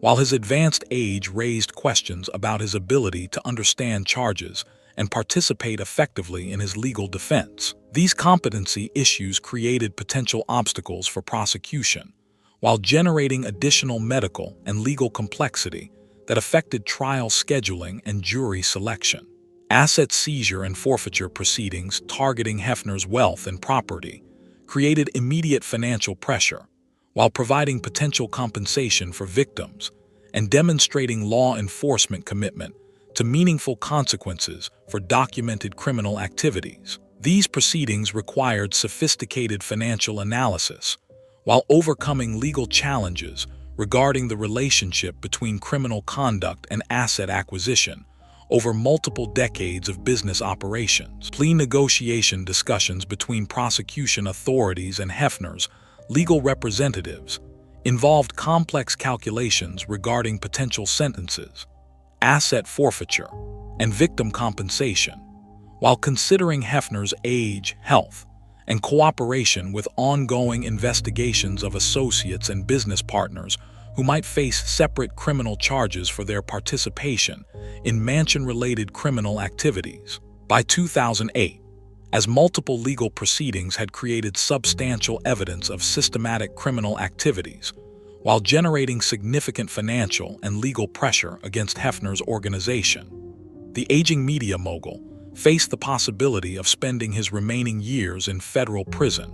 while his advanced age raised questions about his ability to understand charges and participate effectively in his legal defense. These competency issues created potential obstacles for prosecution, while generating additional medical and legal complexity that affected trial scheduling and jury selection. Asset seizure and forfeiture proceedings targeting Hefner's wealth and property created immediate financial pressure, while providing potential compensation for victims and demonstrating law enforcement commitment to meaningful consequences for documented criminal activities. These proceedings required sophisticated financial analysis, while overcoming legal challenges regarding the relationship between criminal conduct and asset acquisition over multiple decades of business operations. Plea negotiation discussions between prosecution authorities and Hefner's legal representatives involved complex calculations regarding potential sentences, asset forfeiture, and victim compensation, while considering Hefner's age, health, and cooperation with ongoing investigations of associates and business partners who might face separate criminal charges for their participation in mansion-related criminal activities. By 2008, as multiple legal proceedings had created substantial evidence of systematic criminal activities, while generating significant financial and legal pressure against Hefner's organization, the aging media mogul faced the possibility of spending his remaining years in federal prison,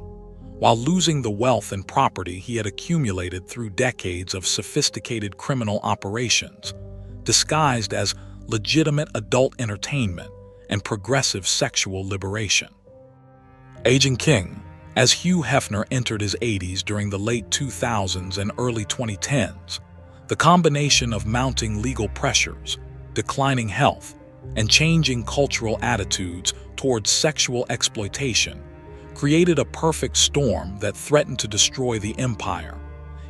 while losing the wealth and property he had accumulated through decades of sophisticated criminal operations, disguised as legitimate adult entertainment and progressive sexual liberation. Aging King. As Hugh Hefner entered his 80s during the late 2000s and early 2010s, the combination of mounting legal pressures, declining health, and changing cultural attitudes towards sexual exploitation created a perfect storm that threatened to destroy the empire.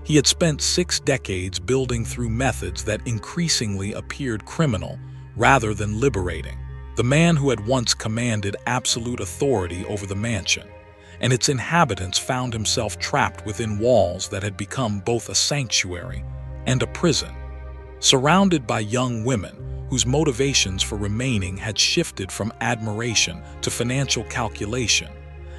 He had spent 6 decades building through methods that increasingly appeared criminal rather than liberating. The man who had once commanded absolute authority over the mansion and its inhabitants found himself trapped within walls that had become both a sanctuary and a prison. Surrounded by young women whose motivations for remaining had shifted from admiration to financial calculation,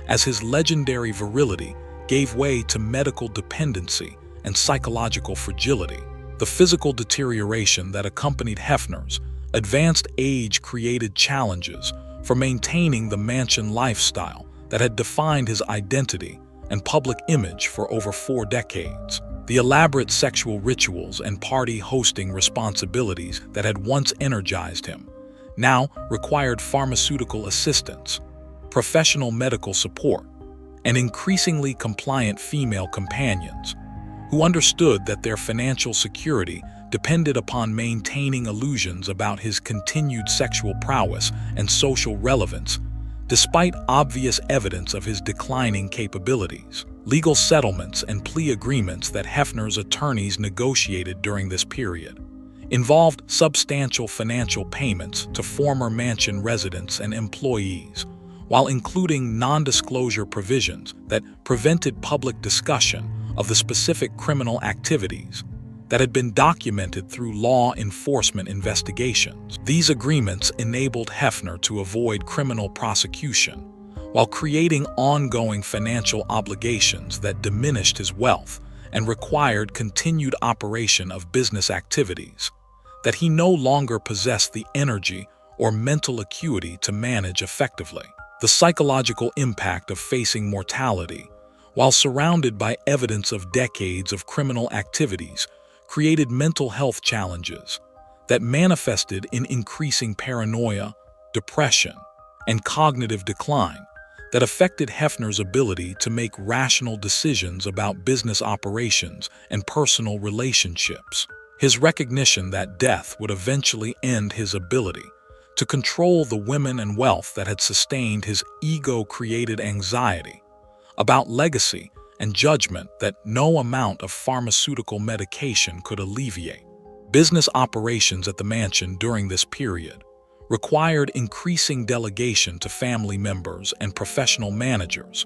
as his legendary virility gave way to medical dependency and psychological fragility. The physical deterioration that accompanied Hefner's advanced age created challenges for maintaining the mansion lifestyle that had defined his identity and public image for over 4 decades. The elaborate sexual rituals and party hosting responsibilities that had once energized him now required pharmaceutical assistance, professional medical support, and increasingly compliant female companions who understood that their financial security depended upon maintaining illusions about his continued sexual prowess and social relevance, despite obvious evidence of his declining capabilities. Legal settlements and plea agreements that Hefner's attorneys negotiated during this period involved substantial financial payments to former mansion residents and employees, while including non-disclosure provisions that prevented public discussion of the specific criminal activities that had been documented through law enforcement investigations. These agreements enabled Hefner to avoid criminal prosecution, while creating ongoing financial obligations that diminished his wealth and required continued operation of business activities that he no longer possessed the energy or mental acuity to manage effectively. The psychological impact of facing mortality, while surrounded by evidence of decades of criminal activities, created mental health challenges that manifested in increasing paranoia, depression, and cognitive decline that affected Hefner's ability to make rational decisions about business operations and personal relationships. His recognition that death would eventually end his ability to control the women and wealth that had sustained his ego-created anxiety about legacy and judgment that no amount of pharmaceutical medication could alleviate. Business operations at the mansion during this period required increasing delegation to family members and professional managers,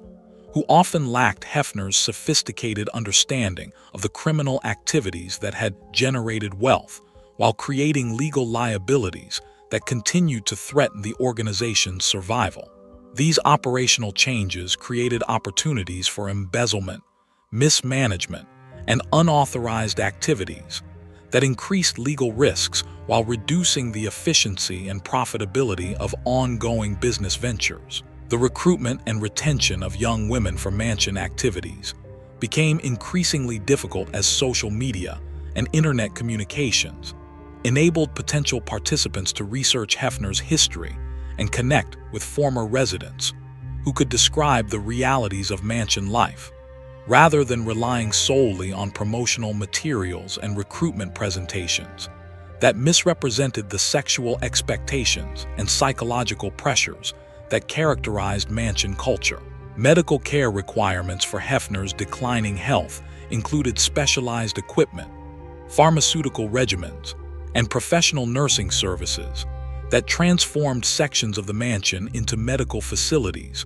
who often lacked Hefner's sophisticated understanding of the criminal activities that had generated wealth, while creating legal liabilities that continued to threaten the organization's survival. These operational changes created opportunities for embezzlement, mismanagement, and unauthorized activities that increased legal risks while reducing the efficiency and profitability of ongoing business ventures. The recruitment and retention of young women for mansion activities became increasingly difficult as social media and internet communications enabled potential participants to research Hefner's history and connect with former residents who could describe the realities of mansion life, rather than relying solely on promotional materials and recruitment presentations that misrepresented the sexual expectations and psychological pressures that characterized mansion culture. Medical care requirements for Hefner's declining health included specialized equipment, pharmaceutical regimens, and professional nursing services that transformed sections of the mansion into medical facilities,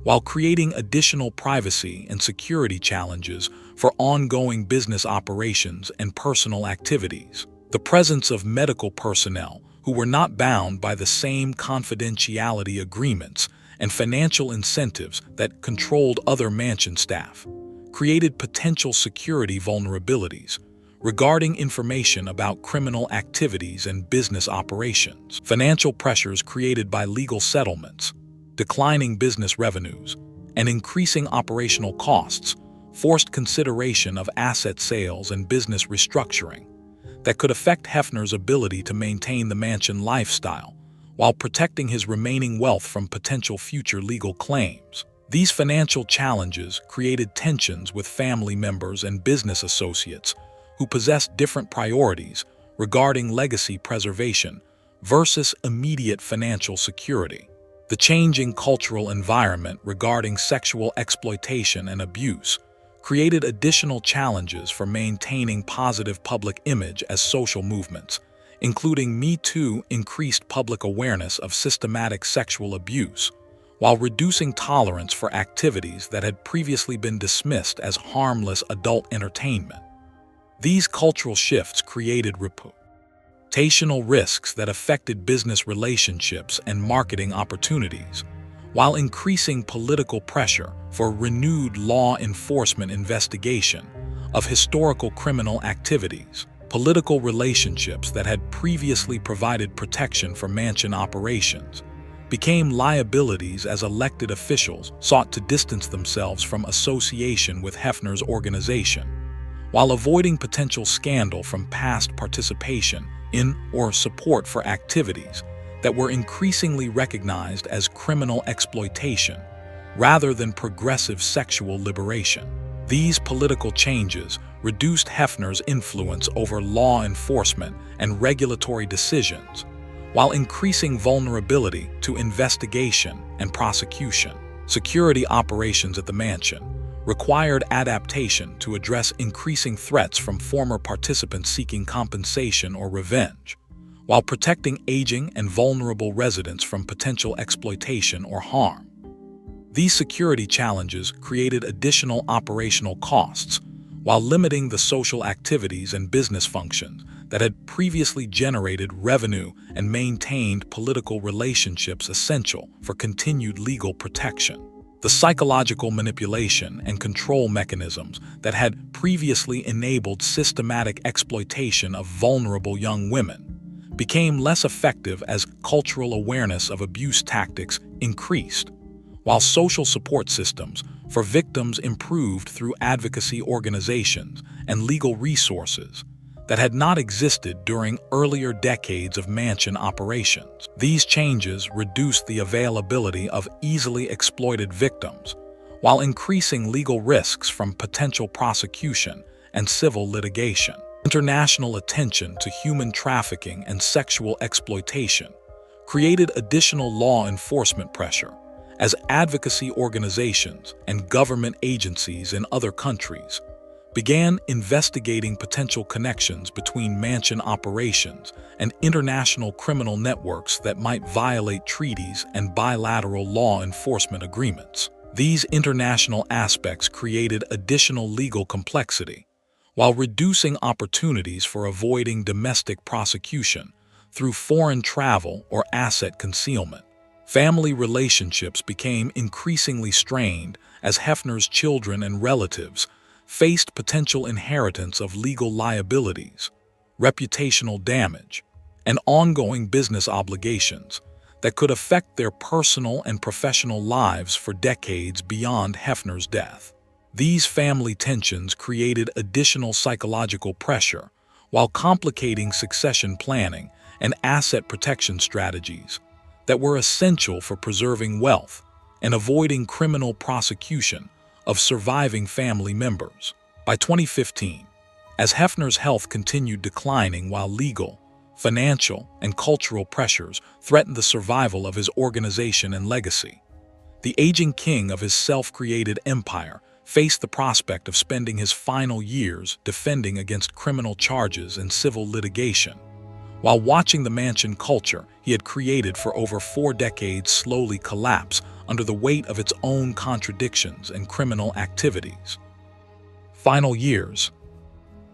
while creating additional privacy and security challenges for ongoing business operations and personal activities. The presence of medical personnel who were not bound by the same confidentiality agreements and financial incentives that controlled other mansion staff created potential security vulnerabilities regarding information about criminal activities and business operations. Financial pressures created by legal settlements, declining business revenues, and increasing operational costs forced consideration of asset sales and business restructuring that could affect Hefner's ability to maintain the mansion lifestyle while protecting his remaining wealth from potential future legal claims. These financial challenges created tensions with family members and business associates who possessed different priorities regarding legacy preservation versus immediate financial security. The changing cultural environment regarding sexual exploitation and abuse created additional challenges for maintaining positive public image as social movements, including Me Too, increased public awareness of systematic sexual abuse, while reducing tolerance for activities that had previously been dismissed as harmless adult entertainment. These cultural shifts created reputational risks that affected business relationships and marketing opportunities, while increasing political pressure for renewed law enforcement investigation of historical criminal activities. Political relationships that had previously provided protection for mansion operations became liabilities as elected officials sought to distance themselves from association with Hefner's organization, while avoiding potential scandal from past participation in or support for activities that were increasingly recognized as criminal exploitation rather than progressive sexual liberation. These political changes reduced Hefner's influence over law enforcement and regulatory decisions, while increasing vulnerability to investigation and prosecution. Security operations at the mansion required adaptation to address increasing threats from former participants seeking compensation or revenge, while protecting aging and vulnerable residents from potential exploitation or harm. These security challenges created additional operational costs, while limiting the social activities and business functions that had previously generated revenue and maintained political relationships essential for continued legal protection. The psychological manipulation and control mechanisms that had previously enabled systematic exploitation of vulnerable young women became less effective as cultural awareness of abuse tactics increased, while social support systems for victims improved through advocacy organizations and legal resources. that had not existed during earlier decades of mansion operations. These changes reduced the availability of easily exploited victims, while increasing legal risks from potential prosecution and civil litigation. International attention to human trafficking and sexual exploitation created additional law enforcement pressure, as advocacy organizations and government agencies in other countries began investigating potential connections between mansion operations and international criminal networks that might violate treaties and bilateral law enforcement agreements. These international aspects created additional legal complexity, while reducing opportunities for avoiding domestic prosecution through foreign travel or asset concealment. Family relationships became increasingly strained as Hefner's children and relatives faced potential inheritance of legal liabilities, reputational damage, and ongoing business obligations that could affect their personal and professional lives for decades beyond Hefner's death. These family tensions created additional psychological pressure while complicating succession planning and asset protection strategies that were essential for preserving wealth and avoiding criminal prosecution of surviving family members. By 2015, as Hefner's health continued declining while legal, financial, and cultural pressures threatened the survival of his organization and legacy, the aging king of his self-created empire faced the prospect of spending his final years defending against criminal charges and civil litigation, while watching the mansion culture he had created for over 4 decades slowly collapse under the weight of its own contradictions and criminal activities. Final years.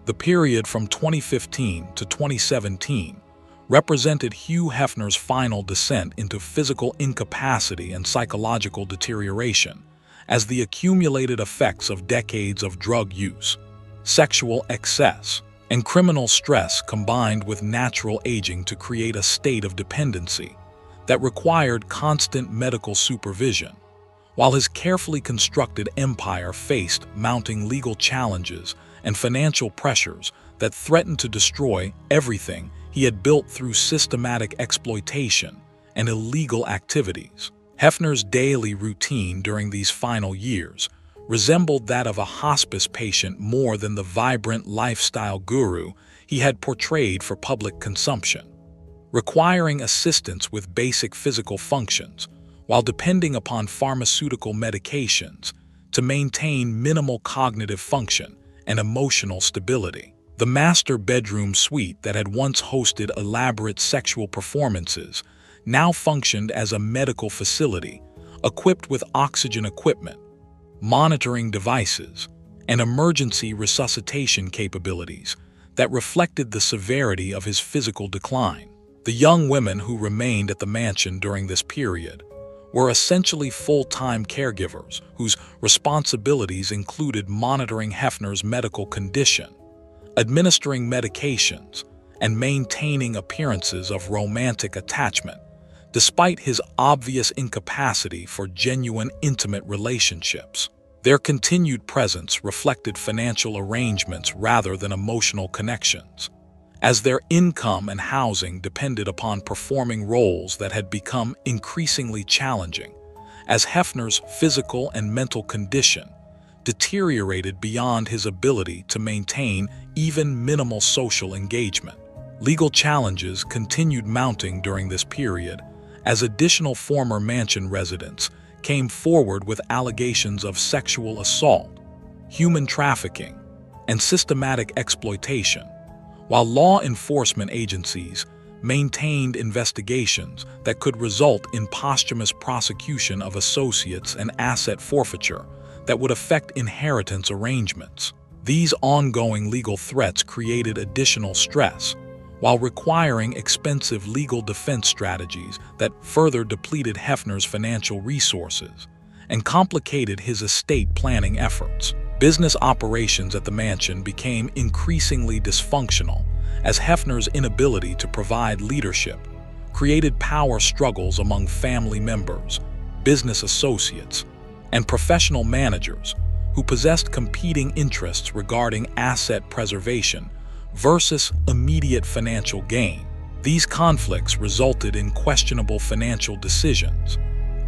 The period from 2015 to 2017 represented Hugh Hefner's final descent into physical incapacity and psychological deterioration, as the accumulated effects of decades of drug use, sexual excess, and criminal stress combined with natural aging to create a state of dependency that required constant medical supervision, while his carefully constructed empire faced mounting legal challenges and financial pressures that threatened to destroy everything he had built through systematic exploitation and illegal activities. Hefner's daily routine during these final years resembled that of a hospice patient more than the vibrant lifestyle guru he had portrayed for public consumption, requiring assistance with basic physical functions while depending upon pharmaceutical medications to maintain minimal cognitive function and emotional stability. The master bedroom suite that had once hosted elaborate sexual performances now functioned as a medical facility equipped with oxygen equipment, monitoring devices, and emergency resuscitation capabilities that reflected the severity of his physical decline. The young women who remained at the mansion during this period were essentially full-time caregivers whose responsibilities included monitoring Hefner's medical condition, administering medications, and maintaining appearances of romantic attachment, despite his obvious incapacity for genuine intimate relationships. Their continued presence reflected financial arrangements rather than emotional connections, as their income and housing depended upon performing roles that had become increasingly challenging, as Hefner's physical and mental condition deteriorated beyond his ability to maintain even minimal social engagement. Legal challenges continued mounting during this period, as additional former mansion residents came forward with allegations of sexual assault, human trafficking, and systematic exploitation, while law enforcement agencies maintained investigations that could result in posthumous prosecution of associates and asset forfeiture that would affect inheritance arrangements. These ongoing legal threats created additional stress, while requiring expensive legal defense strategies that further depleted Hefner's financial resources and complicated his estate planning efforts. Business operations at the mansion became increasingly dysfunctional as Hefner's inability to provide leadership created power struggles among family members, business associates, and professional managers who possessed competing interests regarding asset preservation versus immediate financial gain. These conflicts resulted in questionable financial decisions,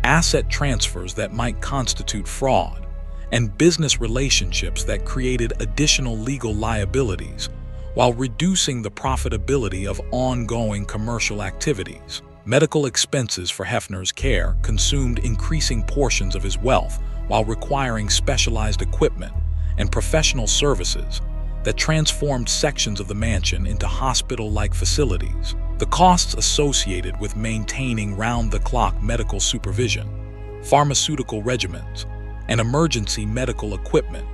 asset transfers that might constitute fraud, and business relationships that created additional legal liabilities while reducing the profitability of ongoing commercial activities. Medical expenses for Hefner's care consumed increasing portions of his wealth while requiring specialized equipment and professional services that transformed sections of the mansion into hospital-like facilities. The costs associated with maintaining round-the-clock medical supervision, pharmaceutical regimens, and emergency medical equipment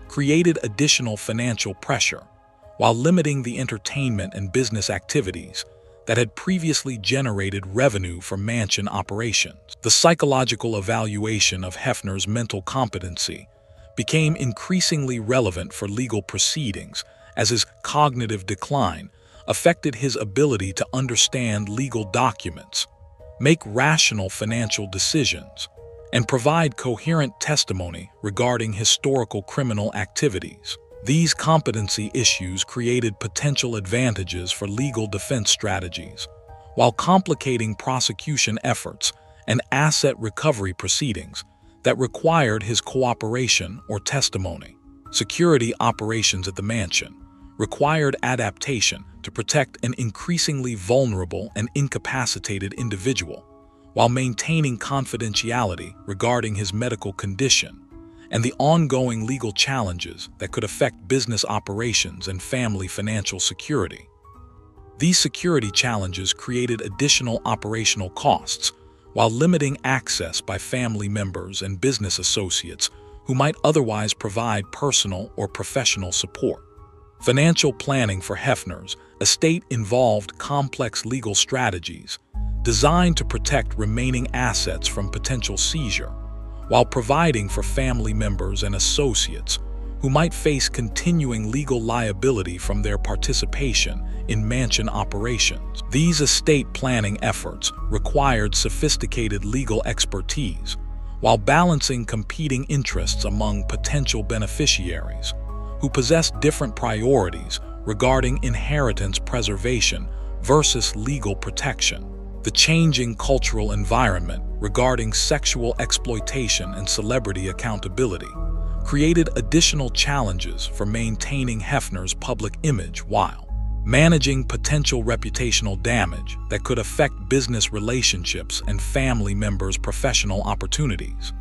created additional financial pressure while limiting the entertainment and business activities that had previously generated revenue from mansion operations. The psychological evaluation of Hefner's mental competency became increasingly relevant for legal proceedings as his cognitive decline affected his ability to understand legal documents, make rational financial decisions, and provide coherent testimony regarding historical criminal activities. These competency issues created potential advantages for legal defense strategies, while complicating prosecution efforts and asset recovery proceedings that required his cooperation or testimony. Security operations at the mansion required adaptation to protect an increasingly vulnerable and incapacitated individual, while maintaining confidentiality regarding his medical condition and the ongoing legal challenges that could affect business operations and family financial security. These security challenges created additional operational costs while limiting access by family members and business associates who might otherwise provide personal or professional support. Financial planning for Hefner's estate involved complex legal strategies designed to protect remaining assets from potential seizure, while providing for family members and associates who might face continuing legal liability from their participation in mansion operations. These estate planning efforts required sophisticated legal expertise, while balancing competing interests among potential beneficiaries who possessed different priorities regarding inheritance preservation versus legal protection. The changing cultural environment regarding sexual exploitation and celebrity accountability created additional challenges for maintaining Hefner's public image while managing potential reputational damage that could affect business relationships and family members' professional opportunities.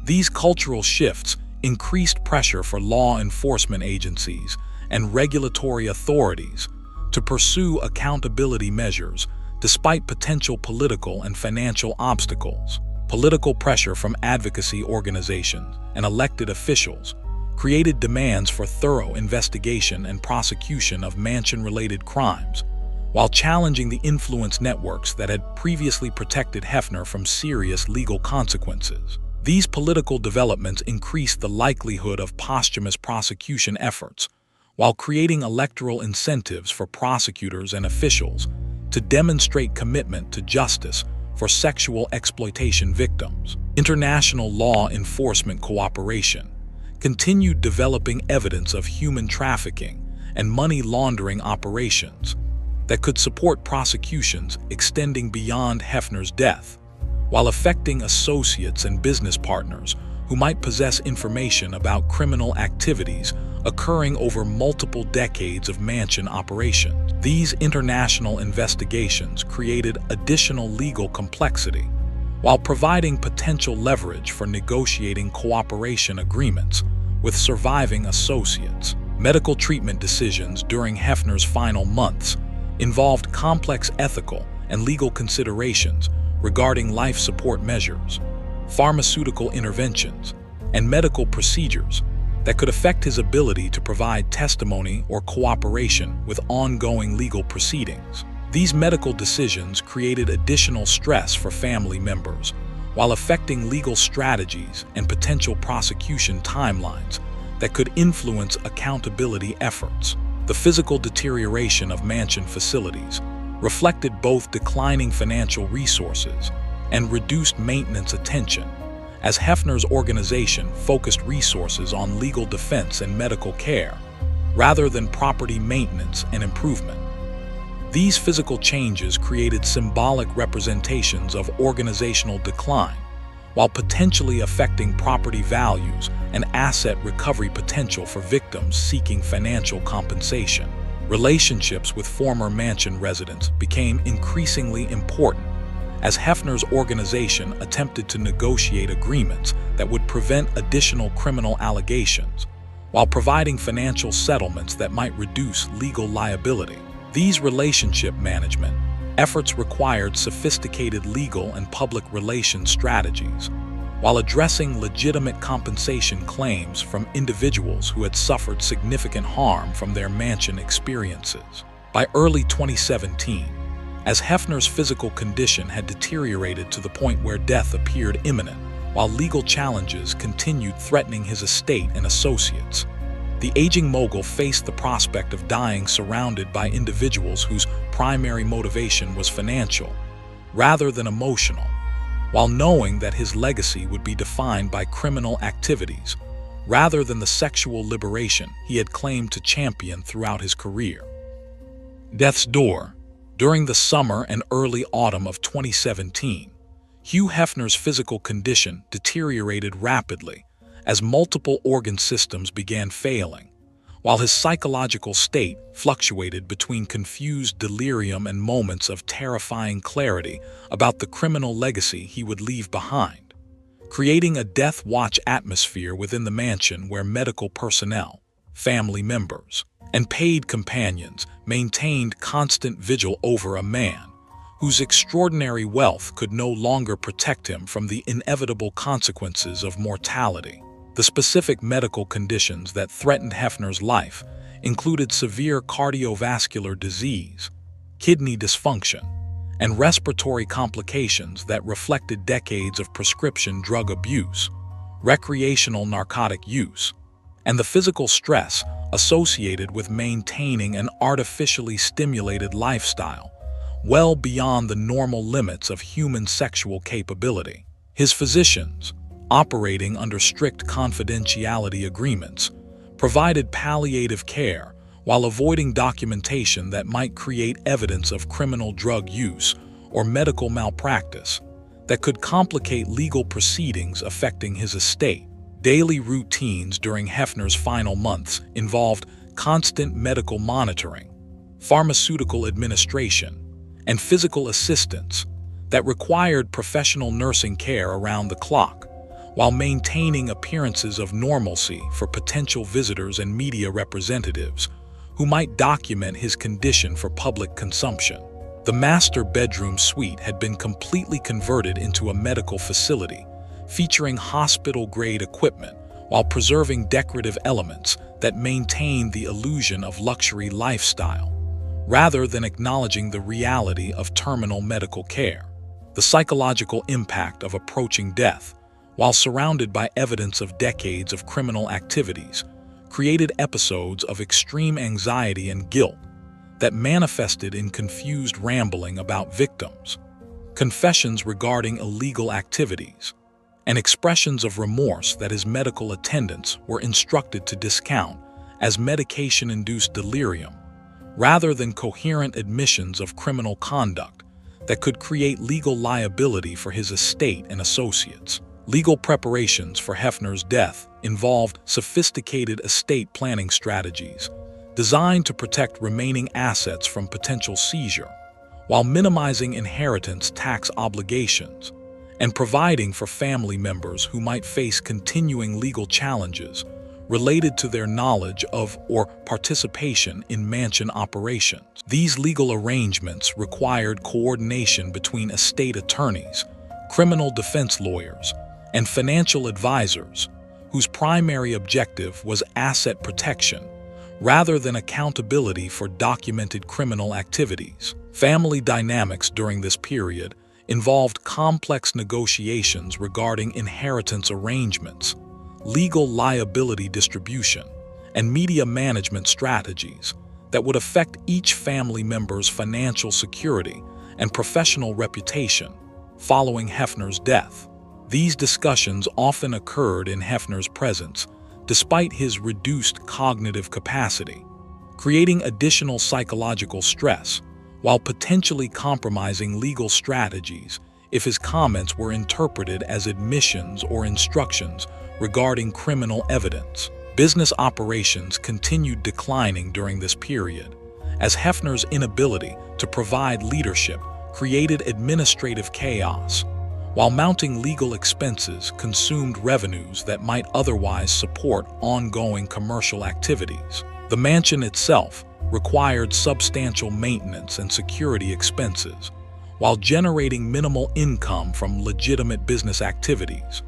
These cultural shifts increased pressure for law enforcement agencies and regulatory authorities to pursue accountability measures despite potential political and financial obstacles. Political pressure from advocacy organizations and elected officials created demands for thorough investigation and prosecution of mansion-related crimes, while challenging the influence networks that had previously protected Hefner from serious legal consequences. These political developments increased the likelihood of posthumous prosecution efforts, while creating electoral incentives for prosecutors and officials to demonstrate commitment to justice for sexual exploitation victims. International law enforcement cooperation continued developing evidence of human trafficking and money laundering operations that could support prosecutions extending beyond Hefner's death, while affecting associates and business partners who might possess information about criminal activities occurring over multiple decades of mansion operations. These international investigations created additional legal complexity, while providing potential leverage for negotiating cooperation agreements with surviving associates. Medical treatment decisions during Hefner's final months involved complex ethical and legal considerations regarding life support measures, pharmaceutical interventions, and medical procedures that could affect his ability to provide testimony or cooperation with ongoing legal proceedings. These medical decisions created additional stress for family members, while affecting legal strategies and potential prosecution timelines that could influence accountability efforts. The physical deterioration of mansion facilities reflected both declining financial resources and reduced maintenance attention, as Hefner's organization focused resources on legal defense and medical care, rather than property maintenance and improvement. These physical changes created symbolic representations of organizational decline, while potentially affecting property values and asset recovery potential for victims seeking financial compensation. Relationships with former mansion residents became increasingly important as Hefner's organization attempted to negotiate agreements that would prevent additional criminal allegations, while providing financial settlements that might reduce legal liability. These relationship management efforts required sophisticated legal and public relations strategies, while addressing legitimate compensation claims from individuals who had suffered significant harm from their mansion experiences. By early 2017, as Hefner's physical condition had deteriorated to the point where death appeared imminent, while legal challenges continued threatening his estate and associates, the aging mogul faced the prospect of dying surrounded by individuals whose primary motivation was financial, rather than emotional, while knowing that his legacy would be defined by criminal activities, rather than the sexual liberation he had claimed to champion throughout his career. Death's door. During the summer and early autumn of 2017, Hugh Hefner's physical condition deteriorated rapidly as multiple organ systems began failing, while his psychological state fluctuated between confused delirium and moments of terrifying clarity about the criminal legacy he would leave behind, creating a death watch atmosphere within the mansion where medical personnel, family members, and paid companions maintained constant vigil over a man whose extraordinary wealth could no longer protect him from the inevitable consequences of mortality. The specific medical conditions that threatened Hefner's life included severe cardiovascular disease, kidney dysfunction, and respiratory complications that reflected decades of prescription drug abuse, recreational narcotic use, and the physical stress associated with maintaining an artificially stimulated lifestyle well beyond the normal limits of human sexual capability. His physicians, operating under strict confidentiality agreements, provided palliative care while avoiding documentation that might create evidence of criminal drug use or medical malpractice that could complicate legal proceedings affecting his estate. Daily routines during Hefner's final months involved constant medical monitoring, pharmaceutical administration, and physical assistance that required professional nursing care around the clock, while maintaining appearances of normalcy for potential visitors and media representatives who might document his condition for public consumption. The master bedroom suite had been completely converted into a medical facility, featuring hospital-grade equipment while preserving decorative elements that maintained the illusion of luxury lifestyle, rather than acknowledging the reality of terminal medical care. The psychological impact of approaching death, while surrounded by evidence of decades of criminal activities, created episodes of extreme anxiety and guilt that manifested in confused rambling about victims, confessions regarding illegal activities, and expressions of remorse that his medical attendants were instructed to discount as medication-induced delirium, rather than coherent admissions of criminal conduct that could create legal liability for his estate and associates. Legal preparations for Hefner's death involved sophisticated estate planning strategies designed to protect remaining assets from potential seizure, while minimizing inheritance tax obligations and providing for family members who might face continuing legal challenges related to their knowledge of or participation in mansion operations. These legal arrangements required coordination between estate attorneys, criminal defense lawyers, and financial advisors, whose primary objective was asset protection rather than accountability for documented criminal activities. Family dynamics during this period involved complex negotiations regarding inheritance arrangements, legal liability distribution, and media management strategies that would affect each family member's financial security and professional reputation following Hefner's death. These discussions often occurred in Hefner's presence, despite his reduced cognitive capacity, creating additional psychological stress, while potentially compromising legal strategies if his comments were interpreted as admissions or instructions regarding criminal evidence. Business operations continued declining during this period, as Hefner's inability to provide leadership created administrative chaos, while mounting legal expenses consumed revenues that might otherwise support ongoing commercial activities. The mansion itself required substantial maintenance and security expenses, while generating minimal income from legitimate business activities,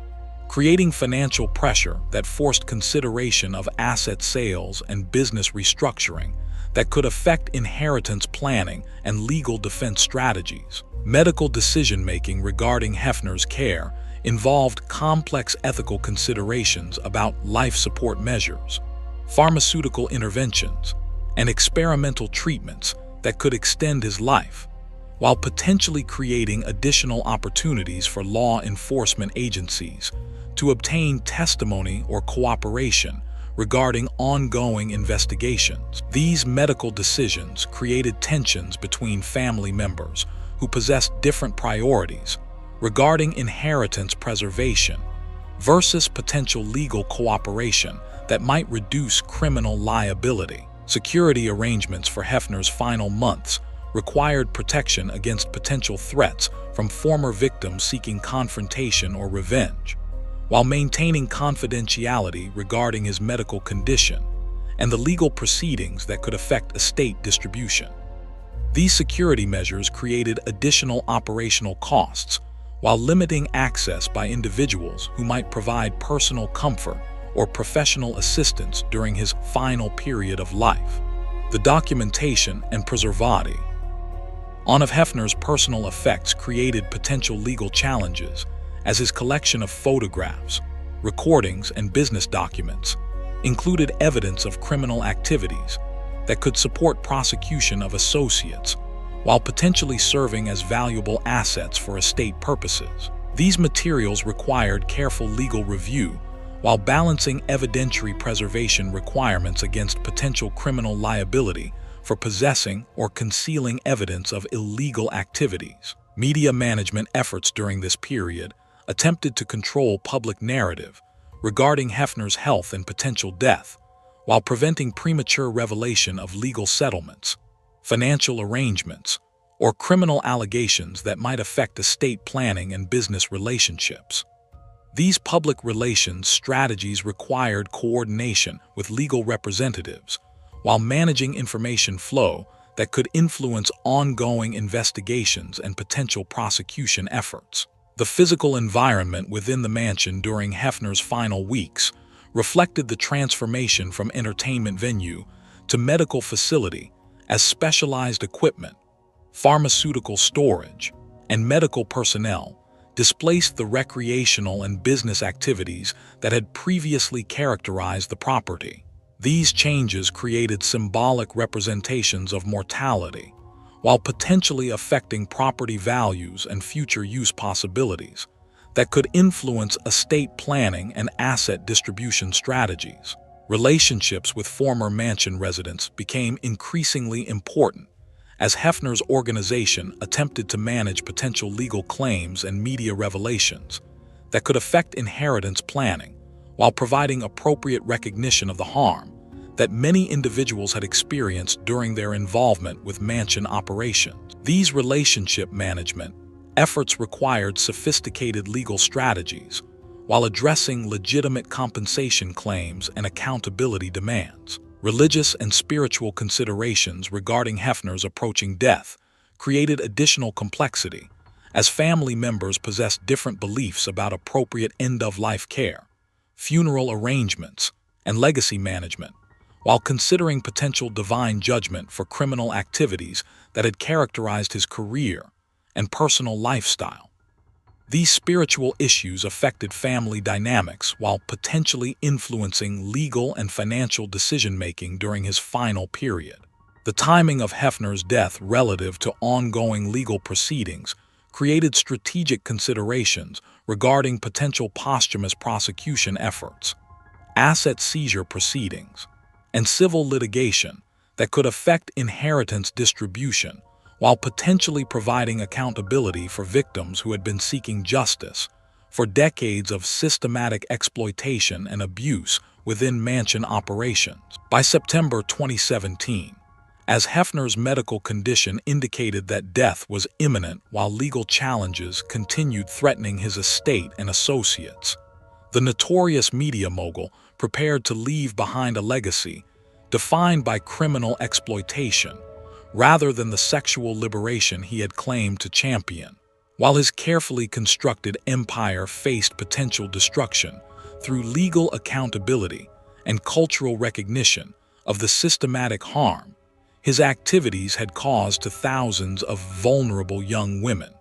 creating financial pressure that forced consideration of asset sales and business restructuring that could affect inheritance planning and legal defense strategies. Medical decision-making regarding Hefner's care involved complex ethical considerations about life support measures, pharmaceutical interventions, and experimental treatments that could extend his life, while potentially creating additional opportunities for law enforcement agencies to obtain testimony or cooperation regarding ongoing investigations. These medical decisions created tensions between family members who possessed different priorities regarding inheritance preservation versus potential legal cooperation that might reduce criminal liability. Security arrangements for Hefner's final months required protection against potential threats from former victims seeking confrontation or revenge, while maintaining confidentiality regarding his medical condition and the legal proceedings that could affect estate distribution. These security measures created additional operational costs while limiting access by individuals who might provide personal comfort or professional assistance during his final period of life. The documentation and preservati of Hefner's personal effects created potential legal challenges, as his collection of photographs, recordings, and business documents included evidence of criminal activities that could support prosecution of associates, while potentially serving as valuable assets for estate purposes. These materials required careful legal review while balancing evidentiary preservation requirements against potential criminal liability for possessing or concealing evidence of illegal activities. Media management efforts during this period attempted to control public narrative regarding Hefner's health and potential death, while preventing premature revelation of legal settlements, financial arrangements, or criminal allegations that might affect estate planning and business relationships. These public relations strategies required coordination with legal representatives, while managing information flow that could influence ongoing investigations and potential prosecution efforts. The physical environment within the mansion during Hefner's final weeks reflected the transformation from entertainment venue to medical facility, as specialized equipment, pharmaceutical storage, and medical personnel displaced the recreational and business activities that had previously characterized the property. These changes created symbolic representations of mortality, while potentially affecting property values and future use possibilities that could influence estate planning and asset distribution strategies. Relationships with former mansion residents became increasingly important as Hefner's organization attempted to manage potential legal claims and media revelations that could affect inheritance planning, while providing appropriate recognition of the harm that many individuals had experienced during their involvement with mansion operations. These relationship management efforts required sophisticated legal strategies while addressing legitimate compensation claims and accountability demands. Religious and spiritual considerations regarding Hefner's approaching death created additional complexity, as family members possessed different beliefs about appropriate end-of-life care, funeral arrangements, and legacy management, while considering potential divine judgment for criminal activities that had characterized his career and personal lifestyle. These spiritual issues affected family dynamics while potentially influencing legal and financial decision-making during his final period. The timing of Hefner's death relative to ongoing legal proceedings created strategic considerations regarding potential posthumous prosecution efforts, asset seizure proceedings, and civil litigation that could affect inheritance distribution, while potentially providing accountability for victims who had been seeking justice for decades of systematic exploitation and abuse within mansion operations. By September 2017, as Hefner's medical condition indicated that death was imminent while legal challenges continued threatening his estate and associates, the notorious media mogul prepared to leave behind a legacy defined by criminal exploitation rather than the sexual liberation he had claimed to champion. While his carefully constructed empire faced potential destruction, through legal accountability and cultural recognition of the systematic harm his activities had caused to thousands of vulnerable young women,